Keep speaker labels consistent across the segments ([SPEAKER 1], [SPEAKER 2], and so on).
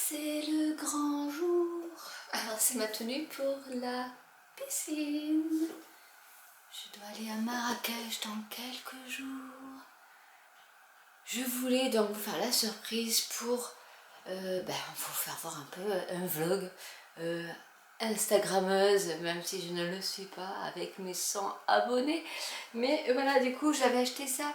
[SPEAKER 1] C'est le grand jour. Alors c'est ma tenue pour la piscine. Je dois aller à Marrakech dans quelques jours. Je voulais donc vous faire la surprise pour vous faire voir un peu un vlog Instagrammeuse, même si je ne le suis pas avec mes 100 abonnés. Mais voilà, du coup j'avais acheté ça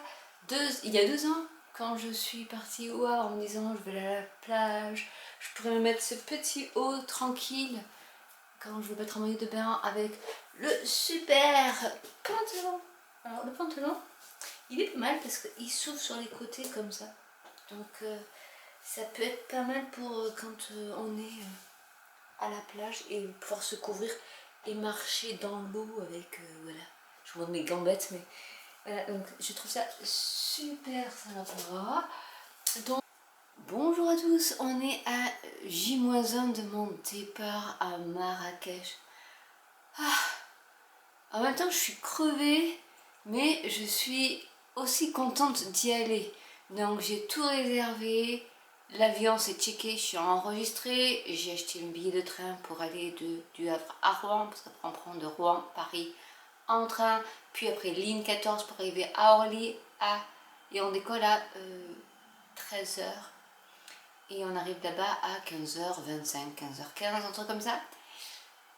[SPEAKER 1] il y a 2 ans. Quand je suis partie au Havre en me disant je vais aller à la plage, je pourrais me mettre ce petit haut tranquille quand je vais mettre un maillot de bain avec le super pantalon. Alors le pantalon, il est pas mal parce qu'il s'ouvre sur les côtés comme ça. Donc ça peut être pas mal pour quand on est à la plage et pouvoir se couvrir et marcher dans l'eau avec, voilà, je vous montre mes gambettes, mais voilà, donc je trouve ça super sympa. Donc, bonjour à tous, on est à J-1 de mon départ à Marrakech. En même temps, je suis crevée, mais je suis aussi contente d'y aller. Donc, j'ai tout réservé, l'avion s'est checké, je suis enregistrée, j'ai acheté un billet de train pour aller du Havre à Rouen, parce qu'après on prend de Rouen, Paris en train, puis après ligne 14 pour arriver à Orly, et on décolle à 13h. Et on arrive là-bas à 15h25, 15h15, un truc comme ça.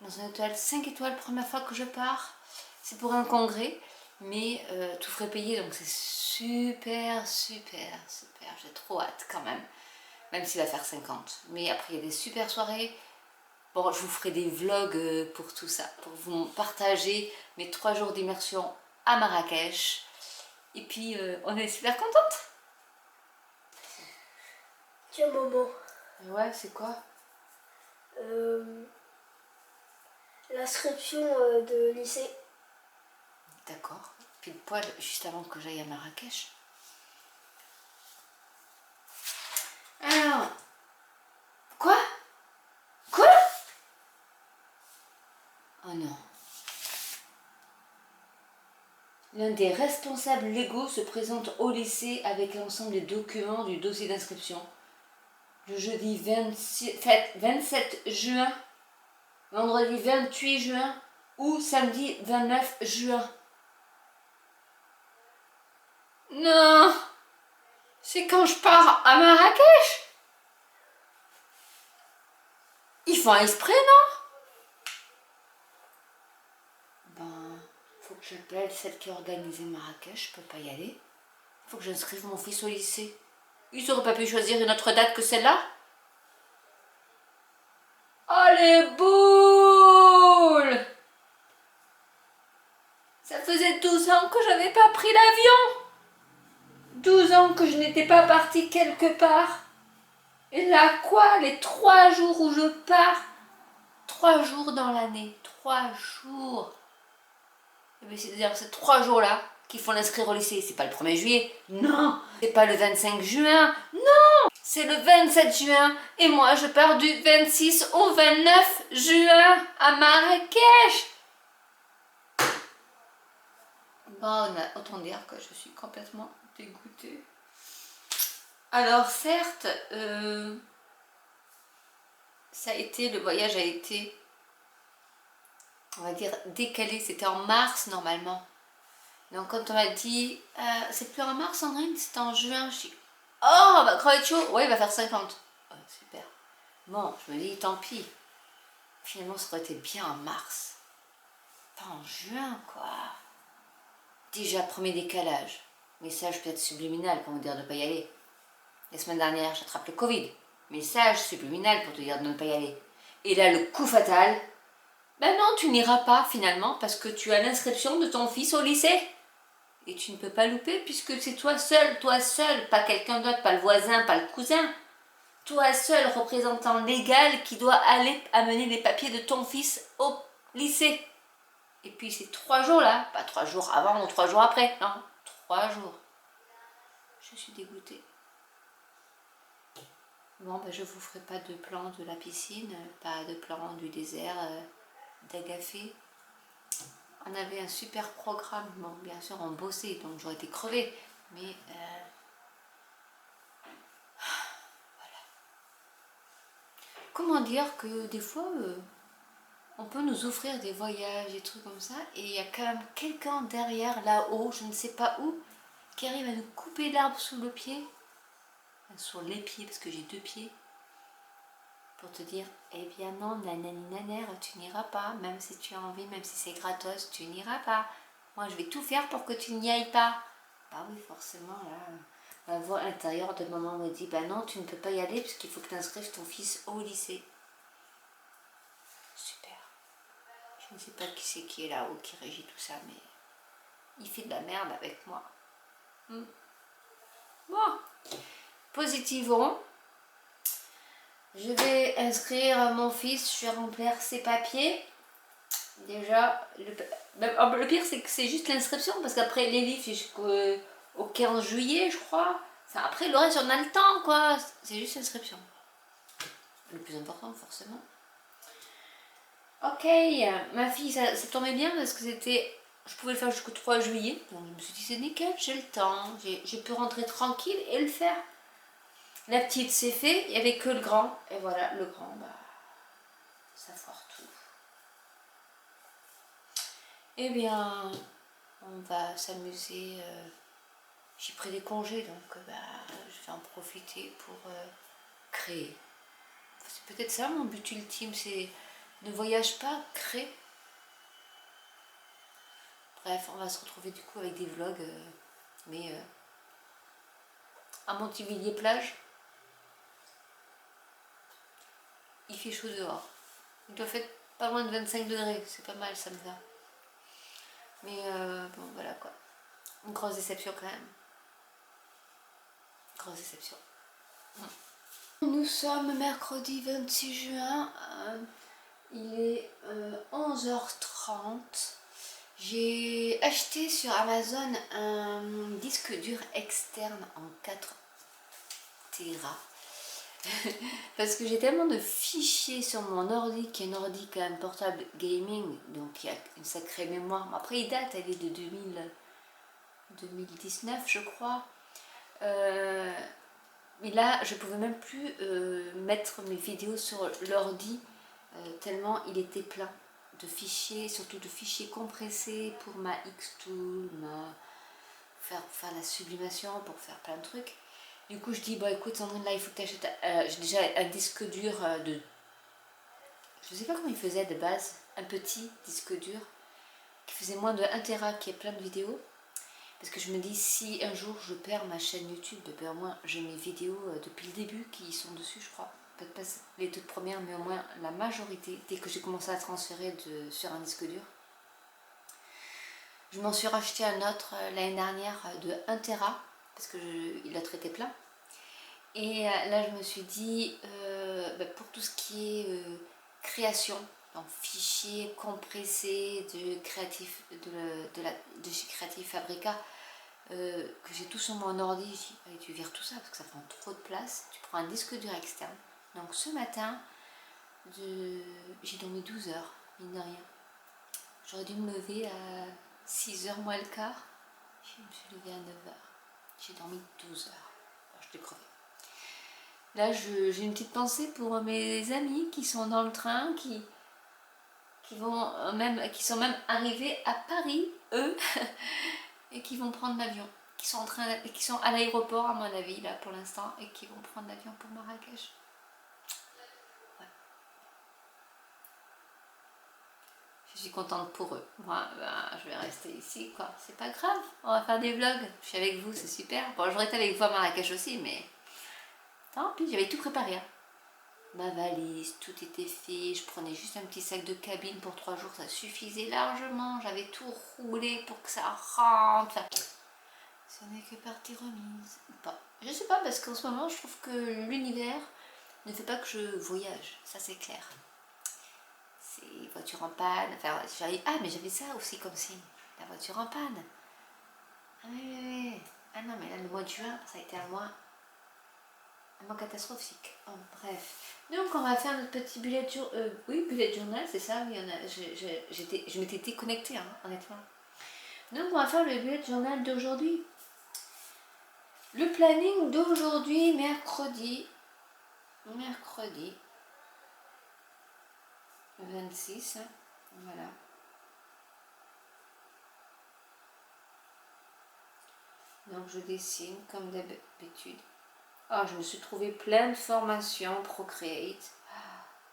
[SPEAKER 1] Dans un hôtel 5 étoiles, première fois que je pars. C'est pour un congrès, mais tout frais payé, donc c'est super, super, super. J'ai trop hâte quand même, même s'il va faire 50. Mais après, il y a des super soirées. Bon, je vous ferai des vlogs pour tout ça, pour vous partager mes 3 jours d'immersion à Marrakech. Et puis, on est super contente.
[SPEAKER 2] Tiens, maman.
[SPEAKER 1] Ouais, c'est quoi?
[SPEAKER 2] L'inscription de lycée.
[SPEAKER 1] D'accord. Pile poil, juste avant que j'aille à Marrakech. Alors, quoi? Quoi? Oh non. L'un des responsables légaux se présente au lycée avec l'ensemble des documents du dossier d'inscription. Le jeudi 27 juin, vendredi 28 juin ou samedi 29 juin. Non! C'est quand je pars à Marrakech? Ils font exprès, non? Ben, faut que j'appelle celle qui a organisé Marrakech, je peux pas y aller. Faut que j'inscrive mon fils au lycée. Ils auraient pas pu choisir une autre date que celle-là? Oh les boules! Ça faisait 12 ans que j'avais pas pris l'avion! 12 ans que je n'étais pas partie quelque part. Et là quoi? Les 3 jours où je pars? 3 jours dans l'année. 3 jours. C'est-à-dire ces 3 jours-là qu'il faut l'inscrire au lycée. C'est pas le 1er juillet. Non! C'est pas le 25 juin. Non! C'est le 27 juin. Et moi je pars du 26 au 29 juin à Marrakech. Bon, autant dire que je suis complètement dégoûtée. Alors certes, le voyage a été, on va dire, décalé. C'était en mars normalement. Donc quand on m'a dit, c'est plus en mars Sandrine, c'est en juin, je dis, oh, bah crever chaud, ouais, il va faire 50. Oh, super. Bon, je me dis, tant pis. Finalement, ça aurait été bien en mars. Pas en juin, quoi. Déjà, premier décalage. Message peut-être subliminal pour me dire de ne pas y aller. La semaine dernière, j'attrape le Covid. Message subliminal pour te dire de ne pas y aller. Et là, le coup fatal. Ben non, tu n'iras pas finalement parce que tu as l'inscription de ton fils au lycée. Et tu ne peux pas louper puisque c'est toi seul, pas quelqu'un d'autre, pas le voisin, pas le cousin. Toi seul, représentant légal qui doit aller amener les papiers de ton fils au lycée. Et puis c'est 3 jours là, pas 3 jours avant ou 3 jours après, non, 3 jours. Je suis dégoûtée. Bon, ben, je vous ferai pas de plan de la piscine, pas de plan du désert d'Agafé. On avait un super programme, bon, bien sûr on bossait, donc j'aurais été crevée, mais voilà. comment dire que des fois, on peut nous offrir des voyages, des trucs comme ça, et il y a quand même quelqu'un derrière, là-haut, je ne sais pas où, qui arrive à nous couper l'arbre sous le pied, enfin, sur les pieds, parce que j'ai 2 pieds, pour te dire, eh bien non, nanani nanère, tu n'iras pas, même si tu as envie, même si c'est gratos, tu n'iras pas. Moi, je vais tout faire pour que tu n'y ailles pas. Bah oui, forcément, là, la voix intérieure de maman me dit, bah non, tu ne peux pas y aller, parce qu'il faut que tu inscrives ton fils au lycée. Super. Je ne sais pas qui c'est qui est là-haut, qui régit tout ça, mais il fait de la merde avec moi. Bon, positivons. Je vais inscrire mon fils, je vais remplir ses papiers. Déjà, le pire c'est que c'est juste l'inscription, parce qu'après les livres c'est jusqu'au 15 juillet je crois. Enfin, après le reste on a le temps quoi, c'est juste l'inscription. Le plus important forcément. Ok, ma fille ça tombait bien parce que c'était, je pouvais le faire jusqu'au 3 juillet. Donc je me suis dit c'est nickel, j'ai le temps, j'ai pu rentrer tranquille et le faire. La petite c'est fait, il n'y avait que le grand. Et voilà, le grand, bah, ça foire tout. Eh bien, on va s'amuser. J'ai pris des congés, donc bah, je vais en profiter pour créer. C'est peut-être ça mon but ultime, c'est ne voyage pas, crée. Bref, on va se retrouver du coup avec des vlogs, mais à Montivilliers-Plage. Il fait chaud dehors. Il doit faire pas moins de 25 degrés, c'est pas mal, ça me va. Mais bon, voilà quoi. Une grosse déception quand même. Grosse déception. Nous sommes mercredi 26 juin. Il est 11h30. J'ai acheté sur Amazon un disque dur externe en 4 Tera. Parce que j'ai tellement de fichiers sur mon ordi, qui est un ordi quand même portable gaming, donc il y a une sacrée mémoire. Après il date, elle est de 2019 je crois. Mais là je pouvais même plus mettre mes vidéos sur l'ordi, tellement il était plein de fichiers, surtout de fichiers compressés pour ma Xtool, faire la sublimation, pour faire plein de trucs. Du coup je dis bah écoute Sandrine, là il faut que tu achètes, j'ai déjà un disque dur de, je sais pas comment il faisait de base, un petit disque dur qui faisait moins de 1 Tera, qui est plein de vidéos. Parce que je me dis, si un jour je perds ma chaîne YouTube, ben au moins j'ai mes vidéos depuis le début qui sont dessus, je crois. Peut-être pas les toutes premières, mais au moins la majorité, dès que j'ai commencé à transférer sur un disque dur. Je m'en suis racheté un autre l'année dernière de 1 Tera, parce qu'il a traité plein. Et là je me suis dit, pour tout ce qui est création, donc fichiers compressés de chez Creative Fabrica, que j'ai tout sur mon ordi, et tu vires tout ça parce que ça prend trop de place. Tu prends un disque dur externe. Donc ce matin, j'ai dormi 12 heures, mine de rien. J'aurais dû me lever à 6h moins le quart. Je me suis levée à 9h. J'ai dormi 12 heures. Alors, je t'ai crevé. Là, j'ai une petite pensée pour mes amis qui sont dans le train, qui sont même arrivés à Paris, eux, et qui vont prendre l'avion, qui sont à l'aéroport à mon avis là pour l'instant, et qui vont prendre l'avion pour Marrakech. Ouais. Je suis contente pour eux. Moi, je vais rester ici quoi. C'est pas grave, on va faire des vlogs. Je suis avec vous, c'est super. Bon, j'aurais été avec vous à Marrakech aussi, mais tant pis, j'avais tout préparé. Hein. Ma valise, tout était fait, je prenais juste un petit sac de cabine pour 3 jours, ça suffisait largement, j'avais tout roulé pour que ça rentre. Ce n'est que partie remise. Bon, je sais pas, parce qu'en ce moment je trouve que l'univers ne fait pas que je voyage, ça c'est clair. C'est voiture en panne, enfin ah mais j'avais ça aussi comme signe, la voiture en panne. Ah oui. Ah non mais là le mois de juin, ça a été un mois catastrophique. Oh, bref. Donc on va faire notre petit bullet journal, c'est ça, oui, je m'étais déconnectée, hein, honnêtement. Donc on va faire le bullet journal d'aujourd'hui. Le planning d'aujourd'hui, mercredi. 26, voilà. Donc je dessine comme d'habitude. Ah, je me suis trouvé plein de formations Procreate.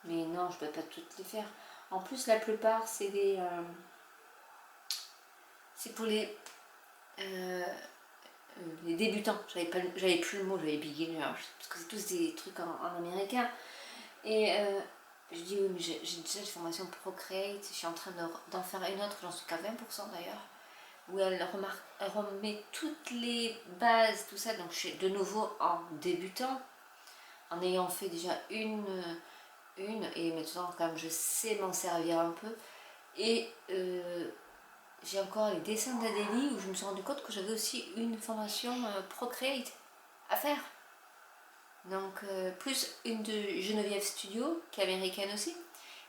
[SPEAKER 1] Mais non, je peux pas toutes les faire. En plus, la plupart, c'est des... c'est pour les débutants. J'avais plus le mot, j'avais beginner. Parce que c'est tous des trucs en américain. Et je dis oui, mais j'ai déjà une formation Procreate. Je suis en train d'en faire une autre, j'en suis qu'à 20% d'ailleurs. Où elle remet toutes les bases, tout ça. Donc je suis de nouveau en débutant. En ayant fait déjà une et maintenant quand même je sais m'en servir un peu. Et j'ai encore les dessins d'Adélie où je me suis rendu compte que j'avais aussi une formation Procreate à faire. Donc plus une de Geneviève Studio qui est américaine aussi.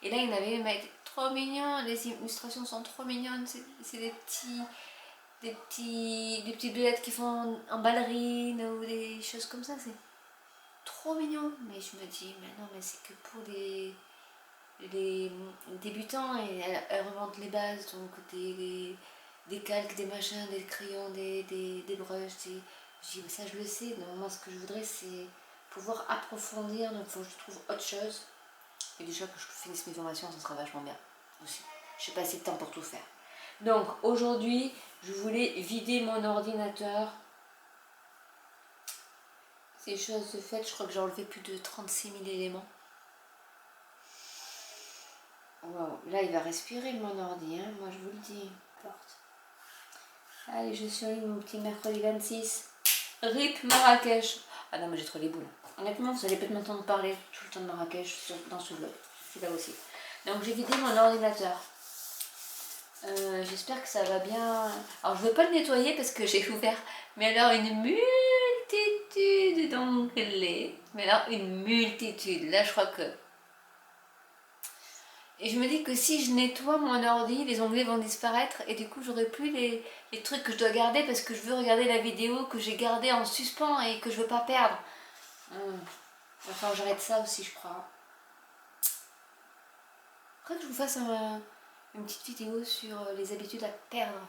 [SPEAKER 1] Et là il y en avait, mais trop mignon, les illustrations sont trop mignonnes, c'est des petites bêtes qui font en ballerine ou des choses comme ça, c'est trop mignon. Mais je me dis, mais non, mais c'est que pour les débutants, et elle remonte les bases, donc des calques, des machins, des crayons, des brushes. Je dis, mais ça je le sais, donc moi ce que je voudrais c'est pouvoir approfondir, donc il faut que je trouve autre chose. Et déjà que je finisse mes formations, ça sera vachement bien aussi. Je n'ai pas assez de temps pour tout faire. Donc aujourd'hui, je voulais vider mon ordinateur. C'est chose de faite, je crois que j'ai enlevé plus de 36 000 éléments. Wow, là il va respirer mon ordi, hein, moi je vous le dis. Porte. Allez, je surligne mon petit mercredi 26. RIP Marrakech. Ah non, mais j'ai trop les boules. Honnêtement, vous allez peut-être m'entendre parler tout le temps de Marrakech dans ce vlog. C'est là aussi. Donc j'ai vidé mon ordinateur. J'espère que ça va bien. Alors je ne veux pas le nettoyer parce que j'ai ouvert, mais alors une multitude d'onglets. Mais alors une multitude. Là je crois que... Et je me dis que si je nettoie mon ordi, les onglets vont disparaître et du coup j'aurai plus les trucs que je dois garder parce que je veux regarder la vidéo que j'ai gardée en suspens et que je veux pas perdre. Enfin j'arrête ça aussi je crois. Faudrait que je vous fasse une petite vidéo sur les habitudes à perdre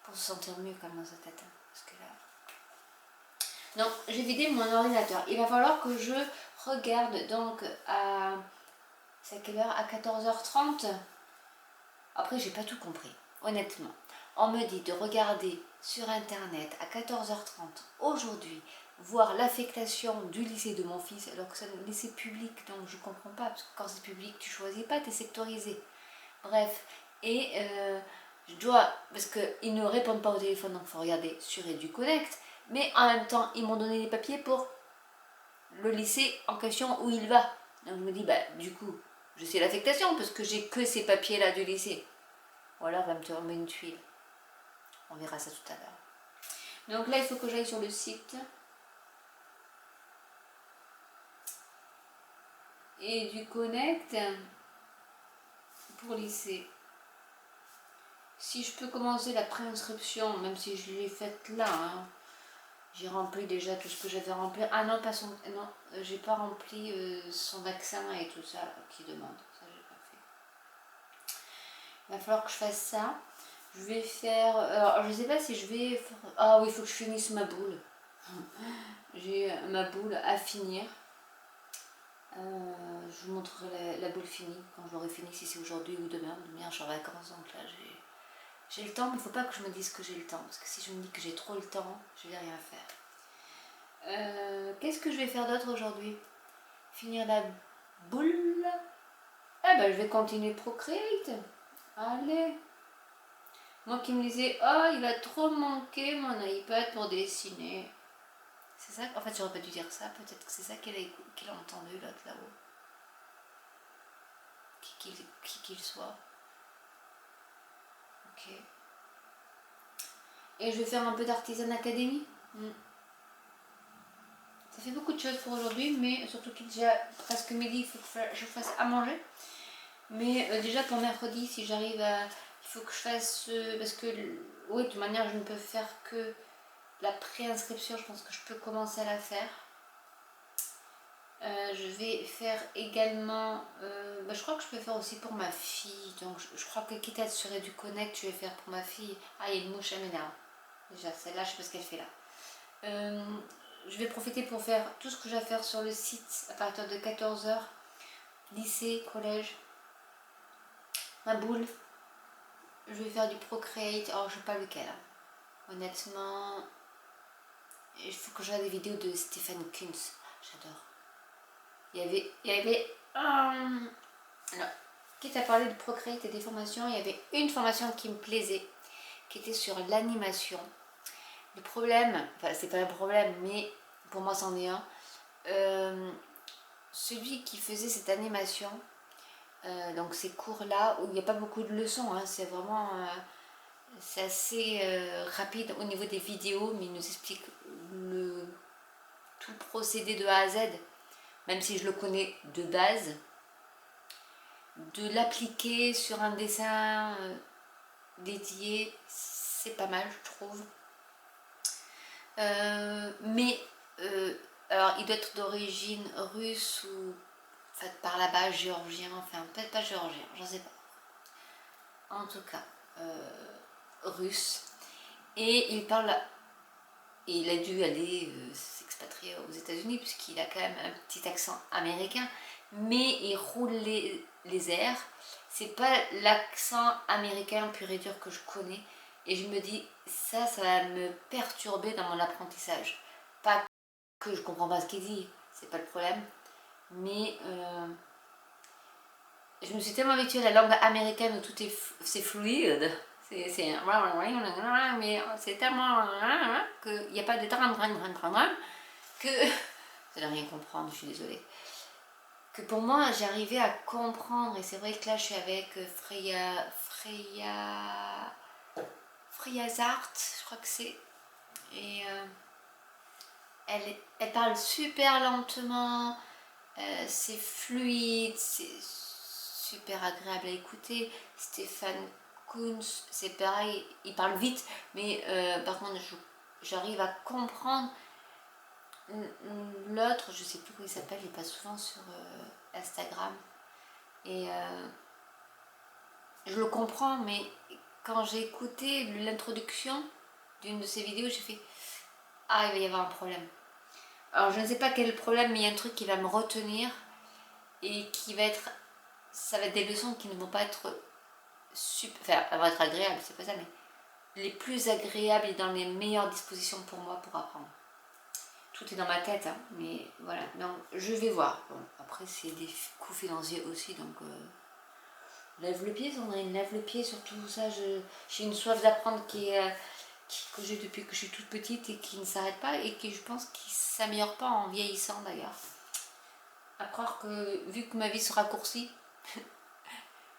[SPEAKER 1] pour se sentir mieux quand même dans sa tête. Parce que là... Non, j'ai vidé mon ordinateur. Il va falloir que je regarde donc à... C'est à quelle heure? À 14h30. Après, j'ai pas tout compris, honnêtement. On me dit de regarder sur internet à 14h30 aujourd'hui, voir l'affectation du lycée de mon fils, alors que c'est un lycée public, donc je comprends pas, parce que quand c'est public, tu choisis pas, tu es sectorisé. Bref, et je dois, parce qu'ils ne répondent pas au téléphone, donc il faut regarder sur EduConnect, mais en même temps, ils m'ont donné les papiers pour le lycée en question où il va. Donc je me dis, bah du coup, je sais l'affectation, parce que j'ai que ces papiers-là du lycée. Ou alors, elle va me tourner une tuile. On verra ça tout à l'heure. Donc là, il faut que j'aille sur le site. Et du Connect pour lycée. Si je peux commencer la préinscription, même si je l'ai faite là, hein, j'ai rempli déjà tout ce que j'avais rempli. Ah non, pas son... Non, j'ai pas rempli son vaccin et tout ça qui demande. Ça, j'ai pas fait. Il va falloir que je fasse ça. Je vais faire... Alors, je sais pas si je vais... Ah oui, il faut que je finisse ma boule. J'ai ma boule à finir. Je vous montrerai la boule finie quand je l'aurai finie, si c'est aujourd'hui ou demain. Demain, je suis en vacances, donc là, j'ai le temps, mais il ne faut pas que je me dise que j'ai le temps. Parce que si je me dis que j'ai trop le temps, je vais rien faire. Qu'est-ce que je vais faire d'autre aujourd'hui? Finir la boule. Eh ben, je vais continuer Procreate. Allez. Moi qui me disais, oh, il a trop manqué mon iPad pour dessiner. C'est ça, en fait, j'aurais pas dû dire ça. Peut-être que c'est ça qu'il a entendu, l'autre là-haut. Qui qu'il soit. Ok. Et je vais faire un peu d'Artisan Academy. Ça fait beaucoup de choses pour aujourd'hui, mais surtout qu'il est déjà presque midi, il faut que je fasse à manger. Mais déjà pour mercredi, si j'arrive à... Il faut que je fasse... parce que, oui, de toute manière, je ne peux faire que la préinscription. Je pense que je peux commencer à la faire. Je vais faire également, je crois que je peux faire aussi pour ma fille, donc je crois que quitte à être sur EduConnect, je vais faire pour ma fille. Ah, il y a une mouche, elle m'énerve. Déjà, celle-là, je sais pas ce qu'elle fait là. Je vais profiter pour faire tout ce que j'ai à faire sur le site à partir de 14h. Lycée, collège, ma boule. Je vais faire du Procreate, alors je sais pas lequel. Honnêtement, il faut que je regarde des vidéos de Stephen Kunz. J'adore. Il y avait alors, quitte à parler de Procreate et des formations, il y avait une formation qui me plaisait, qui était sur l'animation. Le problème, enfin c'est pas un problème, mais pour moi c'en est un. Celui qui faisait cette animation, donc ces cours-là, où il n'y a pas beaucoup de leçons, hein, c'est vraiment, c'est assez rapide au niveau des vidéos, mais il nous explique tout le procédé de A à Z, même si je le connais de base. De l'appliquer sur un dessin dédié, c'est pas mal, je trouve. Mais alors il doit être d'origine russe ou fait par là-bas géorgien, enfin peut-être pas géorgien, j'en sais pas. En tout cas, russe. Et il parle, et il a dû aller s'expatrier aux États-Unis puisqu'il a quand même un petit accent américain, mais il roule les airs. C'est pas l'accent américain pur et dur que je connais, et je me dis ça va me perturber dans mon apprentissage. Pas que je comprends pas ce qu'il dit, c'est pas le problème, mais je me suis tellement habituée à la langue américaine où tout est c'est fluide, mais c'est tellement qu'il n'y a pas de que je n'ai rien comprendre, je suis désolée. Que pour moi j'arrivais à comprendre, et c'est vrai que là je suis avec Freya Zart, je crois que c'est, et elle parle super lentement, c'est fluide, c'est super agréable à écouter. Stéphane Kunz, c'est pareil, il parle vite, mais par contre j'arrive à comprendre. L'autre, je sais plus comment il s'appelle, il passe souvent sur Instagram, et je le comprends, mais quand j'ai écouté l'introduction d'une de ses vidéos, j'ai fait ah, il va y avoir un problème. Alors je ne sais pas quel est le problème, mais il y a un truc qui va me retenir et qui va être, ça va être des leçons qui ne vont pas être super, enfin elles vont être agréables, c'est pas ça, mais les plus agréables et dans les meilleures dispositions pour moi pour apprendre. Tout est dans ma tête, hein, mais voilà, donc je vais voir. Bon, après c'est des coûts financiers aussi, donc lève le pied Sandrine, lève le pied sur tout ça. J'ai une soif d'apprendre que j'ai depuis que je suis toute petite et qui ne s'arrête pas, et qui, je pense, qui ne s'améliore pas en vieillissant d'ailleurs. À croire que vu que ma vie se raccourcit,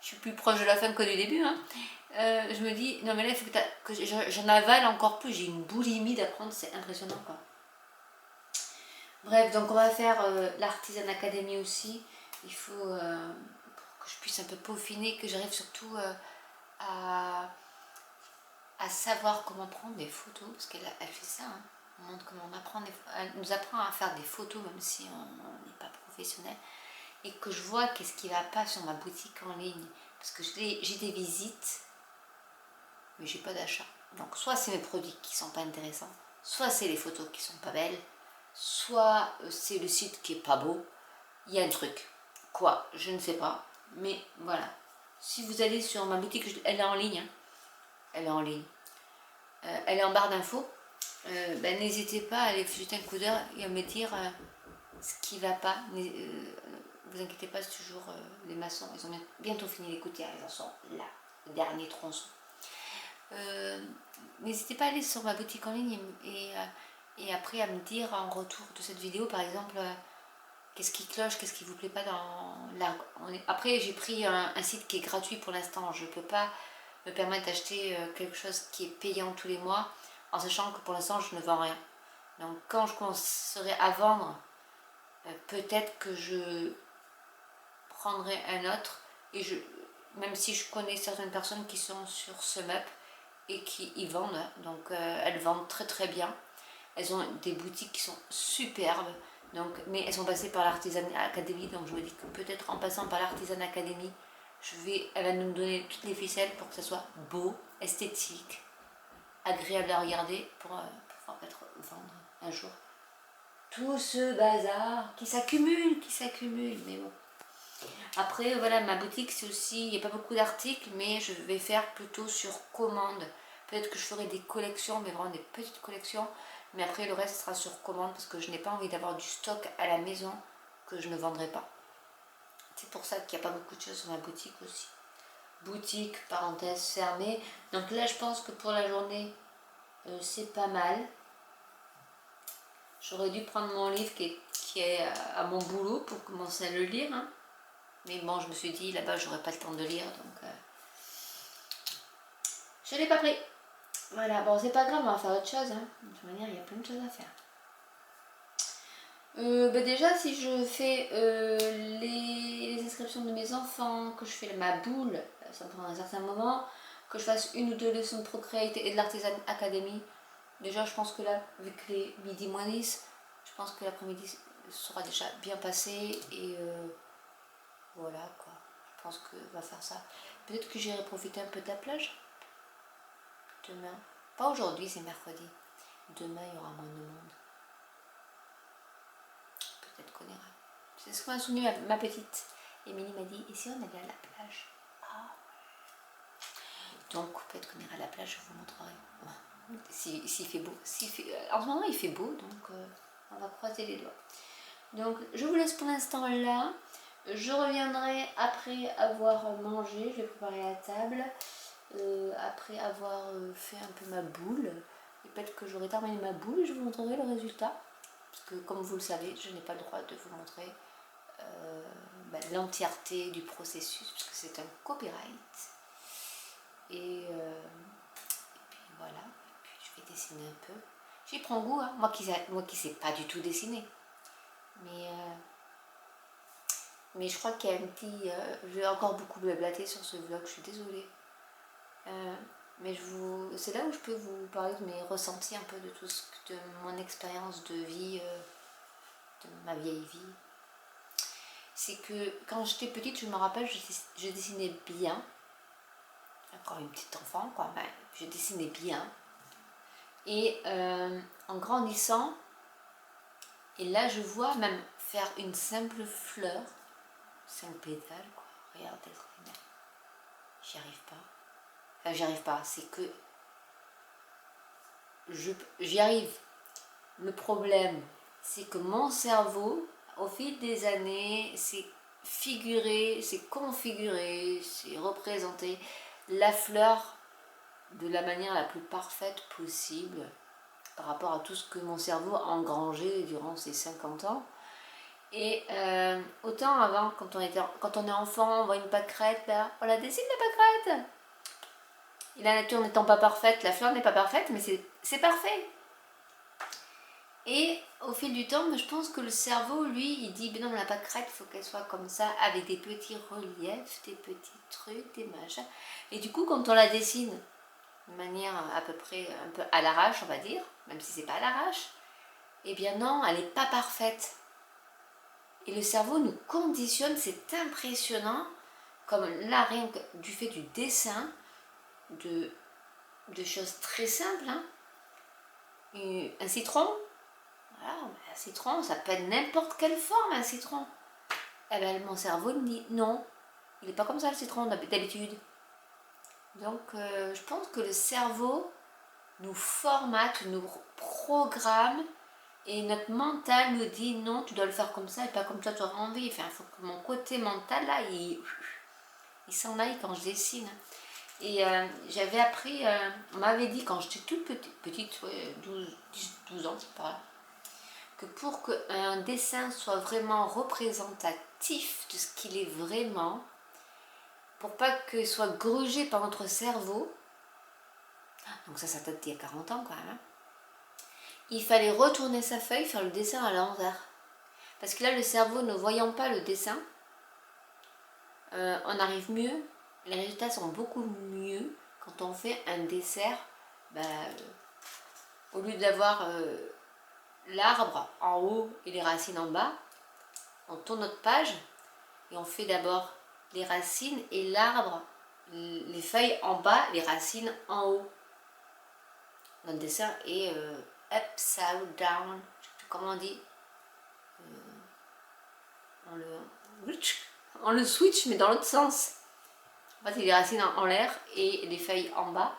[SPEAKER 1] je suis plus proche de la fin que du début, hein, je me dis non mais là il faut que j'en avale encore plus. J'ai une boulimie d'apprendre, c'est impressionnant quoi. Bref, donc on va faire l'Artisan Academy aussi. Il faut pour que je puisse un peu peaufiner, que j'arrive surtout à savoir comment prendre des photos, parce qu'elle fait ça, hein. On montre comment elle nous apprend à faire des photos même si on n'est pas professionnel, et que je vois qu'est-ce qui va pas sur ma boutique en ligne, parce que j'ai des visites mais j'ai pas d'achat. Donc soit c'est mes produits qui sont pas intéressants, soit c'est les photos qui sont pas belles, soit c'est le site qui est pas beau. Il y a un truc, quoi, je ne sais pas, mais voilà. Si vous allez sur ma boutique, elle est en ligne, hein. Elle est en ligne, elle est en barre d'infos. N'hésitez pas à aller jeter un coup d'œil et à me dire ce qui va pas. Vous inquiétez pas, c'est toujours les maçons, ils ont bientôt fini les gouttières, ils en sont là, le dernier tronçon. N'hésitez pas à aller sur ma boutique en ligne et après à me dire en retour de cette vidéo, par exemple, qu'est-ce qui cloche, qu'est-ce qui vous plaît pas dans la... Après j'ai pris un site qui est gratuit pour l'instant, je peux pas me permettre d'acheter quelque chose qui est payant tous les mois, en sachant que pour l'instant je ne vends rien. Donc quand je commencerai à vendre, peut-être que je prendrai un autre, et même si je connais certaines personnes qui sont sur SumUp et qui y vendent, donc elles vendent très très bien. Elles ont des boutiques qui sont superbes, Donc, mais elles sont passées par l'Artisan Academy, donc je me dis que peut-être en passant par l'Artisan Academy, elle va nous donner toutes les ficelles pour que ça soit beau, esthétique, agréable à regarder pour pouvoir peut-être vendre un jour. Tout ce bazar qui s'accumule, mais bon. Après, voilà, ma boutique, c'est aussi, il n'y a pas beaucoup d'articles, mais je vais faire plutôt sur commande. Peut-être que je ferai des collections, mais vraiment des petites collections. Mais après, le reste sera sur commande parce que je n'ai pas envie d'avoir du stock à la maison que je ne vendrai pas. C'est pour ça qu'il n'y a pas beaucoup de choses sur ma boutique aussi. Boutique, parenthèse fermée. Donc là, je pense que pour la journée, c'est pas mal. J'aurais dû prendre mon livre qui est à mon boulot pour commencer à le lire. Hein. Mais bon, je me suis dit, là-bas, j'aurais pas le temps de lire. Donc, je ne l'ai pas pris. Voilà, bon, c'est pas grave, on va faire autre chose. Hein. De toute manière, il y a plein de choses à faire. Déjà, si je fais les inscriptions de mes enfants, que je fais ma boule, ça me prend un certain moment, que je fasse 1 ou 2 leçons de Procreate et de l'Artisan Academy, déjà, je pense que là, vu que les midi moins 10, je pense que l'après-midi sera déjà bien passé et voilà quoi. Je pense qu'on va faire ça. Peut-être que j'irai profiter un peu de la plage demain. Pas aujourd'hui, c'est mercredi. Demain, il y aura moins de monde. Peut-être qu'on ira. C'est ce que m'a souvenu ma petite. Émilie m'a dit, et si on allait à la plage? Ah. Donc, peut-être qu'on ira à la plage, je vous montrerai. S'il fait beau. En ce moment, il fait beau, donc on va croiser les doigts. Donc, je vous laisse pour l'instant là. Je reviendrai après avoir mangé. Je vais préparer la table. Après avoir fait un peu ma boule. Et peut-être que j'aurai terminé ma boule et je vous montrerai le résultat. Parce que, comme vous le savez, je n'ai pas le droit de vous montrer l'entièreté du processus, puisque c'est un copyright. Et puis voilà. Je vais dessiner un peu. J'y prends goût, hein. Moi qui sais pas du tout dessiner. Mais je crois qu'il y a un petit... je vais encore beaucoup blablater sur ce vlog, je suis désolée. Mais c'est là où je peux vous parler de mes ressentis un peu de mon expérience de vie, de ma vieille vie. C'est que quand j'étais petite, je me rappelle, je dessinais bien. Encore une petite enfant, quoi, mais je dessinais bien. Et en grandissant, et là je vois même faire une simple fleur, 5 pétales, quoi, regardez, j'y arrive pas. Enfin, j'y arrive pas, c'est que j'y arrive. Le problème, c'est que mon cerveau, au fil des années, s'est figuré, s'est configuré, s'est représenté la fleur de la manière la plus parfaite possible par rapport à tout ce que mon cerveau a engrangé durant ces 50 ans. Et autant avant, quand on est enfant, on voit une pâquerette, là, on la dessine la pâquerette. Et la nature n'étant pas parfaite, la fleur n'est pas parfaite, mais c'est parfait. Et au fil du temps, je pense que le cerveau, lui, il dit, non, la pâquerette, il faut qu'elle soit comme ça, avec des petits reliefs, des petits trucs, des machins. Et du coup, quand on la dessine, de manière à peu près un peu à l'arrache, on va dire, même si c'est pas à l'arrache, eh bien non, elle n'est pas parfaite. Et le cerveau nous conditionne, c'est impressionnant, comme là, rien que du fait du dessin, de choses très simples, hein. Un citron, voilà, un citron, ça peut être n'importe quelle forme, un citron. Eh bien, mon cerveau me dit non, il n'est pas comme ça le citron d'habitude. Donc, je pense que le cerveau nous formate, nous programme, et notre mental nous dit non, tu dois le faire comme ça et pas comme toi tu auras envie. Enfin, il faut que mon côté mental là, il s'en aille quand je dessine. Et j'avais appris, on m'avait dit quand j'étais toute petite, ouais, 12 ans, c'est pas grave, que pour qu'un dessin soit vraiment représentatif de ce qu'il est vraiment, pour pas qu'il soit grugé par notre cerveau, donc ça date d'il y a 40 ans quand même, hein, il fallait retourner sa feuille, faire le dessin à l'envers. Parce que là, le cerveau, ne voyant pas le dessin, on arrive mieux, les résultats sont beaucoup mieux quand on fait un dessert, au lieu d'avoir l'arbre en haut et les racines en bas. On tourne notre page et on fait d'abord les racines et l'arbre, les feuilles en bas, les racines en haut. Notre dessin est upside down, je sais plus comment on dit. On le switch mais dans l'autre sens. En fait, les racines en l'air et les feuilles en bas.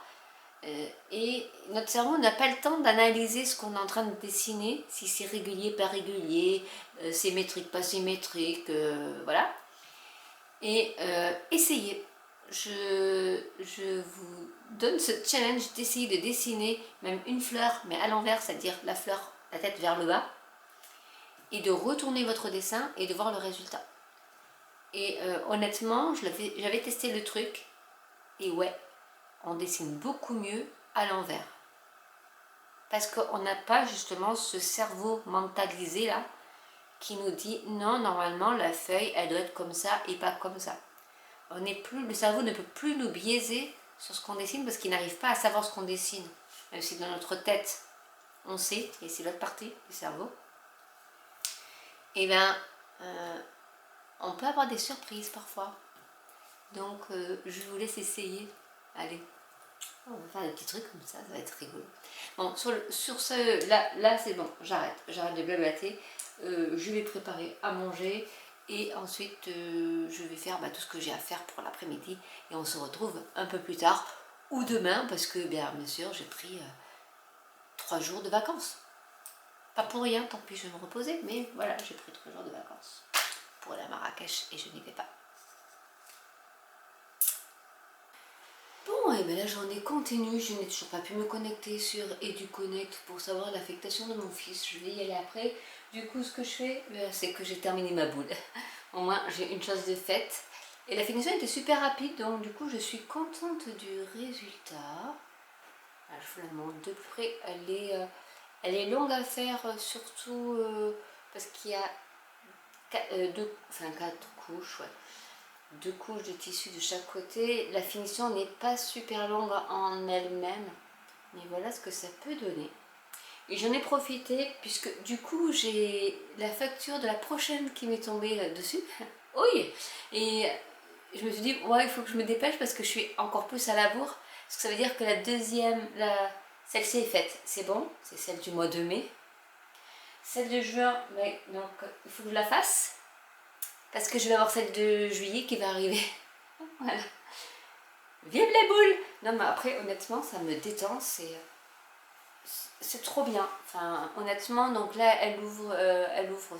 [SPEAKER 1] Et notre cerveau n'a pas le temps d'analyser ce qu'on est en train de dessiner, si c'est régulier, pas régulier, symétrique, pas symétrique, voilà. Et essayez. Je vous donne ce challenge d'essayer de dessiner même une fleur, mais à l'envers, c'est-à-dire la fleur, la tête vers le bas, et de retourner votre dessin et de voir le résultat. Et honnêtement, j'avais testé le truc, et ouais, on dessine beaucoup mieux à l'envers. Parce qu'on n'a pas justement ce cerveau mentalisé là, qui nous dit non, normalement la feuille elle doit être comme ça et pas comme ça. Le cerveau ne peut plus nous biaiser sur ce qu'on dessine parce qu'il n'arrive pas à savoir ce qu'on dessine. Même si dans notre tête on sait, et c'est l'autre partie du cerveau, et bien on peut avoir des surprises parfois. Donc je vous laisse essayer. Allez, on va faire des petits trucs comme ça va être rigolo. Bon, sur ce, là c'est bon, j'arrête de blablater. Je vais préparer à manger et ensuite je vais faire tout ce que j'ai à faire pour l'après-midi et on se retrouve un peu plus tard ou demain parce que bien sûr j'ai pris 3 jours de vacances. Pas pour rien, tant pis je vais me reposer, mais voilà, j'ai pris 3 jours de vacances pour aller à Marrakech et je n'y vais pas. Bon, et bien la journée continue, je n'ai toujours pas pu me connecter sur EduConnect pour savoir l'affectation de mon fils. Je vais y aller après. Du coup, ce que je fais, c'est que j'ai terminé ma boule. Au moins, j'ai une chose de faite. Et la finition était super rapide, donc du coup, je suis contente du résultat. Alors, je vous la montre de près. Elle est longue à faire, surtout parce qu'il y a 4 couches, ouais. 2 couches de tissu de chaque côté. La finition n'est pas super longue en elle-même, mais voilà ce que ça peut donner. Et j'en ai profité puisque du coup j'ai la facture de la prochaine qui m'est tombée dessus. Oui. Et je me suis dit ouais, il faut que je me dépêche parce que je suis encore plus à la bourre. Parce que ça veut dire que la deuxième, celle-ci est faite, c'est bon, c'est celle du mois de mai. Celle de juin, mais donc il faut que je la fasse. Parce que je vais avoir celle de juillet qui va arriver. Voilà. Vive les boules! Non mais après honnêtement ça me détend, c'est trop bien. Enfin honnêtement, donc là elle ouvre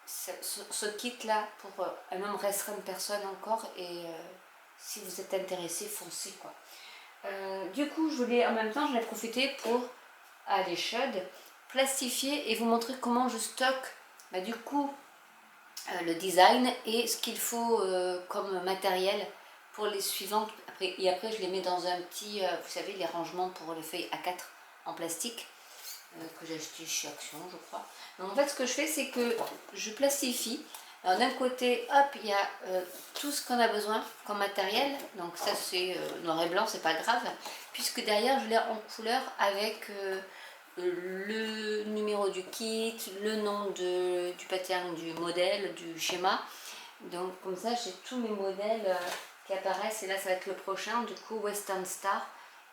[SPEAKER 1] ce kit là pour elle même restreindre personne encore et si vous êtes intéressé, foncez quoi. Du coup je voulais en même temps j'en ai profité pour aller chaude, plastifier et vous montrer comment je stocke du coup le design et ce qu'il faut comme matériel pour les suivantes. Et après je les mets dans un petit, vous savez, les rangements pour les feuilles A4 en plastique que j'ai acheté chez Action je crois. Donc en fait ce que je fais c'est que je plastifie. Alors d'un côté hop il y a tout ce qu'on a besoin comme matériel, donc ça c'est noir et blanc, c'est pas grave puisque derrière je l'ai en couleur avec le numéro du kit, le nom du pattern, du modèle, du schéma. Donc comme ça j'ai tous mes modèles qui apparaissent et là ça va être le prochain, du coup Western Star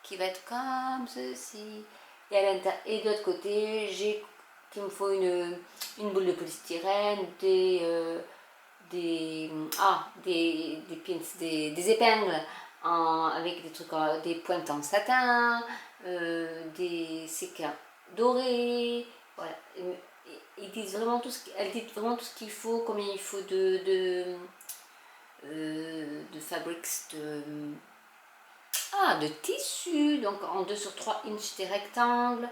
[SPEAKER 1] qui va être comme ceci. Et de l'autre côté qu'il me faut une boule de polystyrène, des pins, des épingles avec des trucs, des pointes en satin, des séquins dorés, voilà. Elles disent vraiment tout ce qu'il faut, combien il faut de fabrics, de tissu, donc en 2/3 inches des rectangles,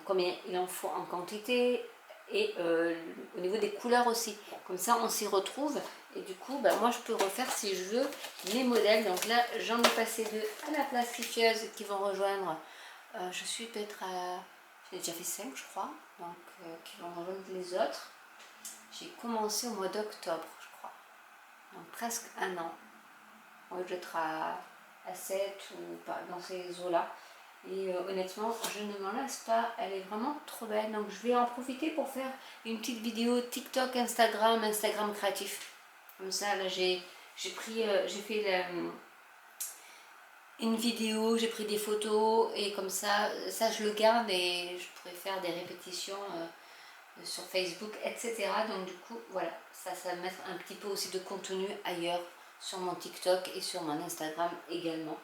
[SPEAKER 1] combien il en faut en quantité, et au niveau des couleurs aussi. Comme ça on s'y retrouve et du coup moi je peux refaire si je veux les modèles. Donc là j'en ai passé 2 à la plastifieuse qui vont rejoindre, je suis peut-être à, j'ai déjà fait 5 je crois, donc qui vont rejoindre les autres. J'ai commencé au mois d'octobre je crois, donc presque un an. On va être à 7 ou pas dans ces eaux là. Et honnêtement, je ne m'en lasse pas, elle est vraiment trop belle. Donc je vais en profiter pour faire une petite vidéo TikTok, Instagram, Instagram créatif. Comme ça, là j'ai fait une vidéo, j'ai pris des photos et comme ça je le garde et je pourrais faire des répétitions sur Facebook, etc. Donc du coup, voilà, ça va mettre un petit peu aussi de contenu ailleurs sur mon TikTok et sur mon Instagram également.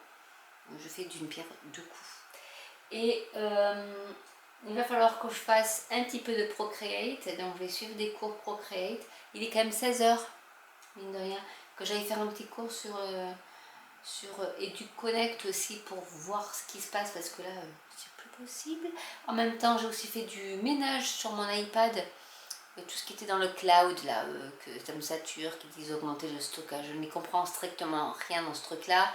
[SPEAKER 1] Donc, je fais d'une pierre deux coups. Et il va falloir que je fasse un petit peu de Procreate, donc je vais suivre des cours Procreate. Il est quand même 16 h, mine de rien, que j'aille faire un petit cours sur EduConnect aussi pour voir ce qui se passe parce que là, c'est plus possible. En même temps, j'ai aussi fait du ménage sur mon iPad, tout ce qui était dans le cloud, là, que ça me sature, qui disent augmenter le stockage. Je n'y comprends strictement rien dans ce truc-là.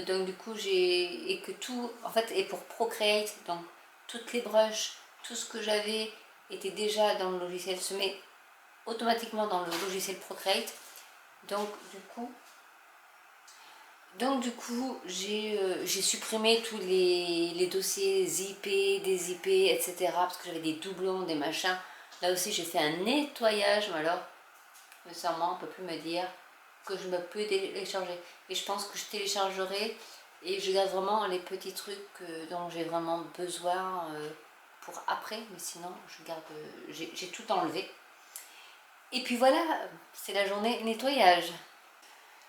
[SPEAKER 1] Donc du coup et que tout en fait et pour Procreate, donc toutes les brushes, tout ce que j'avais était déjà dans le logiciel, se met automatiquement dans le logiciel Procreate. Donc du coup j'ai supprimé tous les dossiers zippés, dézippés, etc. parce que j'avais des doublons, des machins. Là aussi j'ai fait un nettoyage, mais alors sincèrement on ne peut plus me dire que je me peux télécharger. Et je pense que je téléchargerai et je garde vraiment les petits trucs dont j'ai vraiment besoin pour après. Mais sinon, je garde, j'ai tout enlevé. Et puis voilà, c'est la journée nettoyage.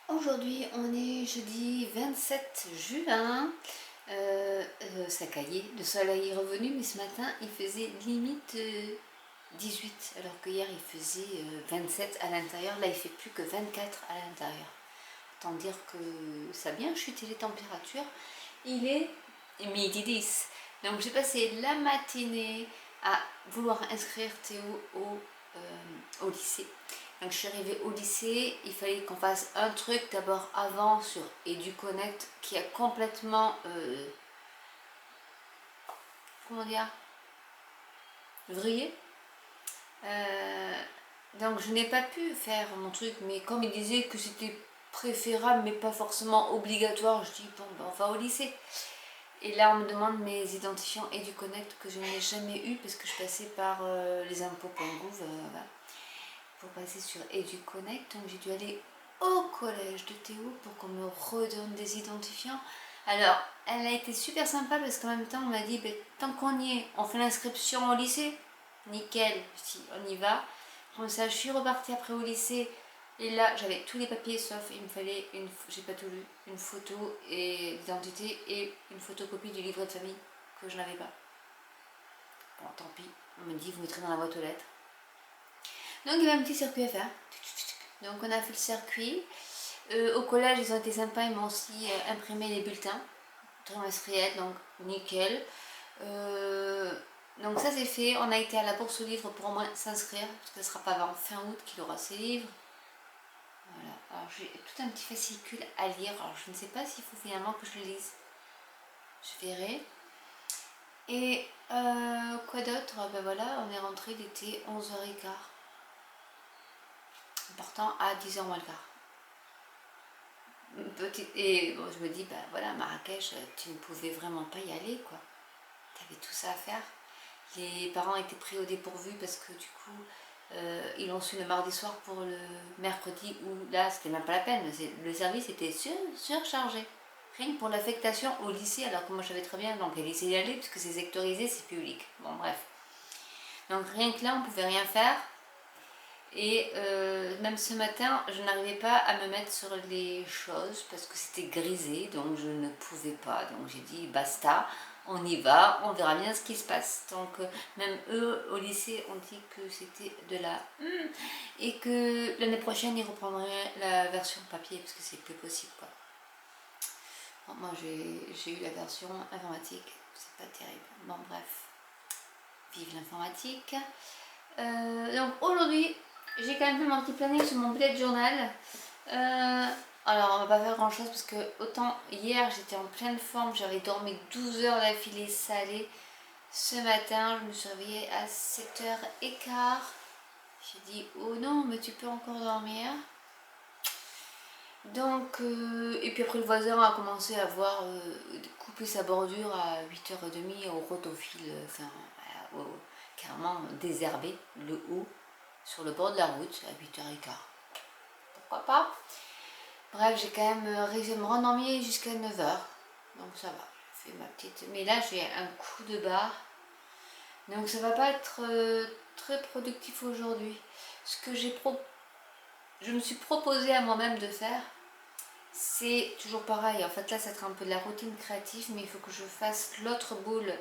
[SPEAKER 1] Aujourd'hui, on est jeudi 27 juin. Ça caillait, le soleil est revenu, mais ce matin, il faisait limite 18, alors que hier, il faisait 27 à l'intérieur. Là, il fait plus que 24 à l'intérieur. Autant dire que ça a bien chuté les températures. Il est midi 10. Donc j'ai passé la matinée à vouloir inscrire Théo au lycée. Donc je suis arrivée au lycée, il fallait qu'on fasse un truc d'abord avant sur EduConnect qui a complètement comment dire, vrillé. Donc je n'ai pas pu faire mon truc, mais comme il disait que c'était préférable mais pas forcément obligatoire, je dis bon ben on va au lycée. Et là on me demande mes identifiants EduConnect que je n'ai jamais eu parce que je passais par les impôts.gouv voilà, pour passer sur EduConnect. Donc j'ai dû aller au collège de Théo pour qu'on me redonne des identifiants. Alors elle a été super sympa parce qu'en même temps on m'a dit ben, tant qu'on y est, on fait l'inscription au lycée. Nickel, si on y va. Comme ça, je suis repartie après au lycée. Et là, j'avais tous les papiers, sauf il me fallait j'ai pas tout lu, une photo et d'identité et une photocopie du livret de famille que je n'avais pas. Bon, tant pis. On me dit, vous mettrez dans la boîte aux lettres. Donc, il y avait un petit circuit à faire. Donc, on a fait le circuit. Au collège, ils ont été sympas. Ils m'ont aussi imprimé les bulletins trimestriels, donc nickel. Donc ça c'est fait, on a été à la bourse aux livres pour au moins s'inscrire, parce que ce ne sera pas avant fin août qu'il aura ses livres. Voilà, alors j'ai tout un petit fascicule à lire, alors je ne sais pas s'il faut finalement que je le lise. Je verrai. Et quoi d'autre? Ben voilà, on est rentré, il était 11h15. Pourtant à 10h moins le quart. Et bon, je me dis, ben voilà, Marrakech, tu ne pouvais vraiment pas y aller, quoi. Tu avais tout ça à faire. Les parents étaient pris au dépourvu parce que du coup, ils l'ont su le mardi soir pour le mercredi où là, c'était même pas la peine. Le service était surchargé. Rien que pour l'affectation au lycée, alors que moi je savais très bien, donc les lycées y aller, puisque c'est sectorisé, c'est public. Bon, bref. Donc rien que là, on pouvait rien faire. Et même ce matin, je n'arrivais pas à me mettre sur les choses parce que c'était grisé, donc je ne pouvais pas. Donc j'ai dit basta, on y va, on verra bien ce qui se passe. Donc même eux au lycée ont dit que c'était de la et que l'année prochaine ils reprendraient la version papier parce que c'est plus possible quoi. Bon, moi j'ai eu la version informatique, c'est pas terrible. Bon bref, vive l'informatique. Donc aujourd'hui j'ai quand même fait mon petit planning sur mon bullet journal. Alors on va pas faire grand chose parce que autant hier j'étais en pleine forme, j'avais dormi 12 heures d'affilée salée. Ce matin je me suis réveillée à 7h15. J'ai dit oh non mais tu peux encore dormir. Donc, et puis après le voisin a commencé à voir couper sa bordure à 8h30 au rotophile, enfin voilà, carrément désherber le haut sur le bord de la route à 8h15. Pourquoi pas? Bref, j'ai quand même réussi à me rendormir jusqu'à 9h. Donc ça va, j'ai fait ma petite... Mais là j'ai un coup de barre. Donc ça va pas être très productif aujourd'hui. Ce que je me suis proposé à moi-même de faire, c'est toujours pareil. En fait là ça sera un peu de la routine créative, mais il faut que je fasse l'autre boule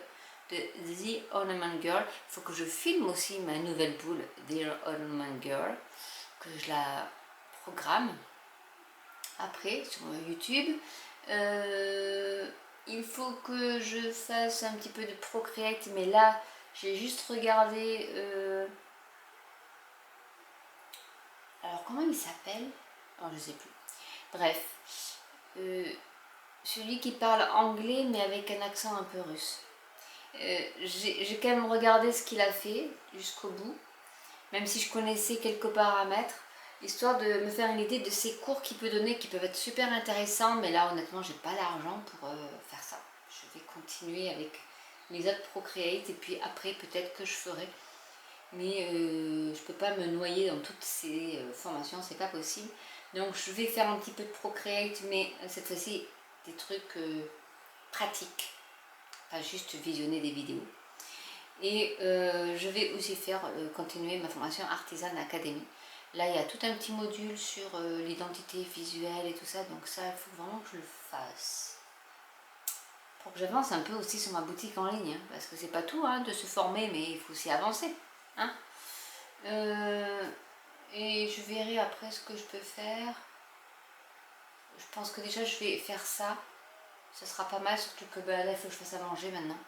[SPEAKER 1] de The Ornament Girl. Il faut que je filme aussi ma nouvelle boule, The Ornament Girl, que je la programme après sur YouTube. Il faut que je fasse un petit peu de Procreate, mais là j'ai juste regardé alors comment il s'appelle, oh, je sais plus, bref, celui qui parle anglais mais avec un accent un peu russe. J'ai quand même regardé ce qu'il a fait jusqu'au bout, même si je connaissais quelques paramètres, histoire de me faire une idée de ces cours qu'il peut donner, qui peuvent être super intéressants, mais là honnêtement j'ai pas l'argent pour faire ça. Je vais continuer avec les autres Procreate et puis après peut-être que je ferai, mais je peux pas me noyer dans toutes ces formations, c'est pas possible. Donc je vais faire un petit peu de Procreate, mais cette fois-ci des trucs pratiques, pas juste visionner des vidéos. Et je vais aussi faire continuer ma formation Artisan Academy. Là, il y a tout un petit module sur l'identité visuelle et tout ça, donc ça, il faut vraiment que je le fasse. Pour que j'avance un peu aussi sur ma boutique en ligne, hein, parce que c'est pas tout hein, de se former, mais il faut aussi avancer. Hein. Et je verrai après ce que je peux faire. Je pense que déjà, je vais faire ça. Ça sera pas mal, surtout que bah, là, il faut que je fasse à manger maintenant.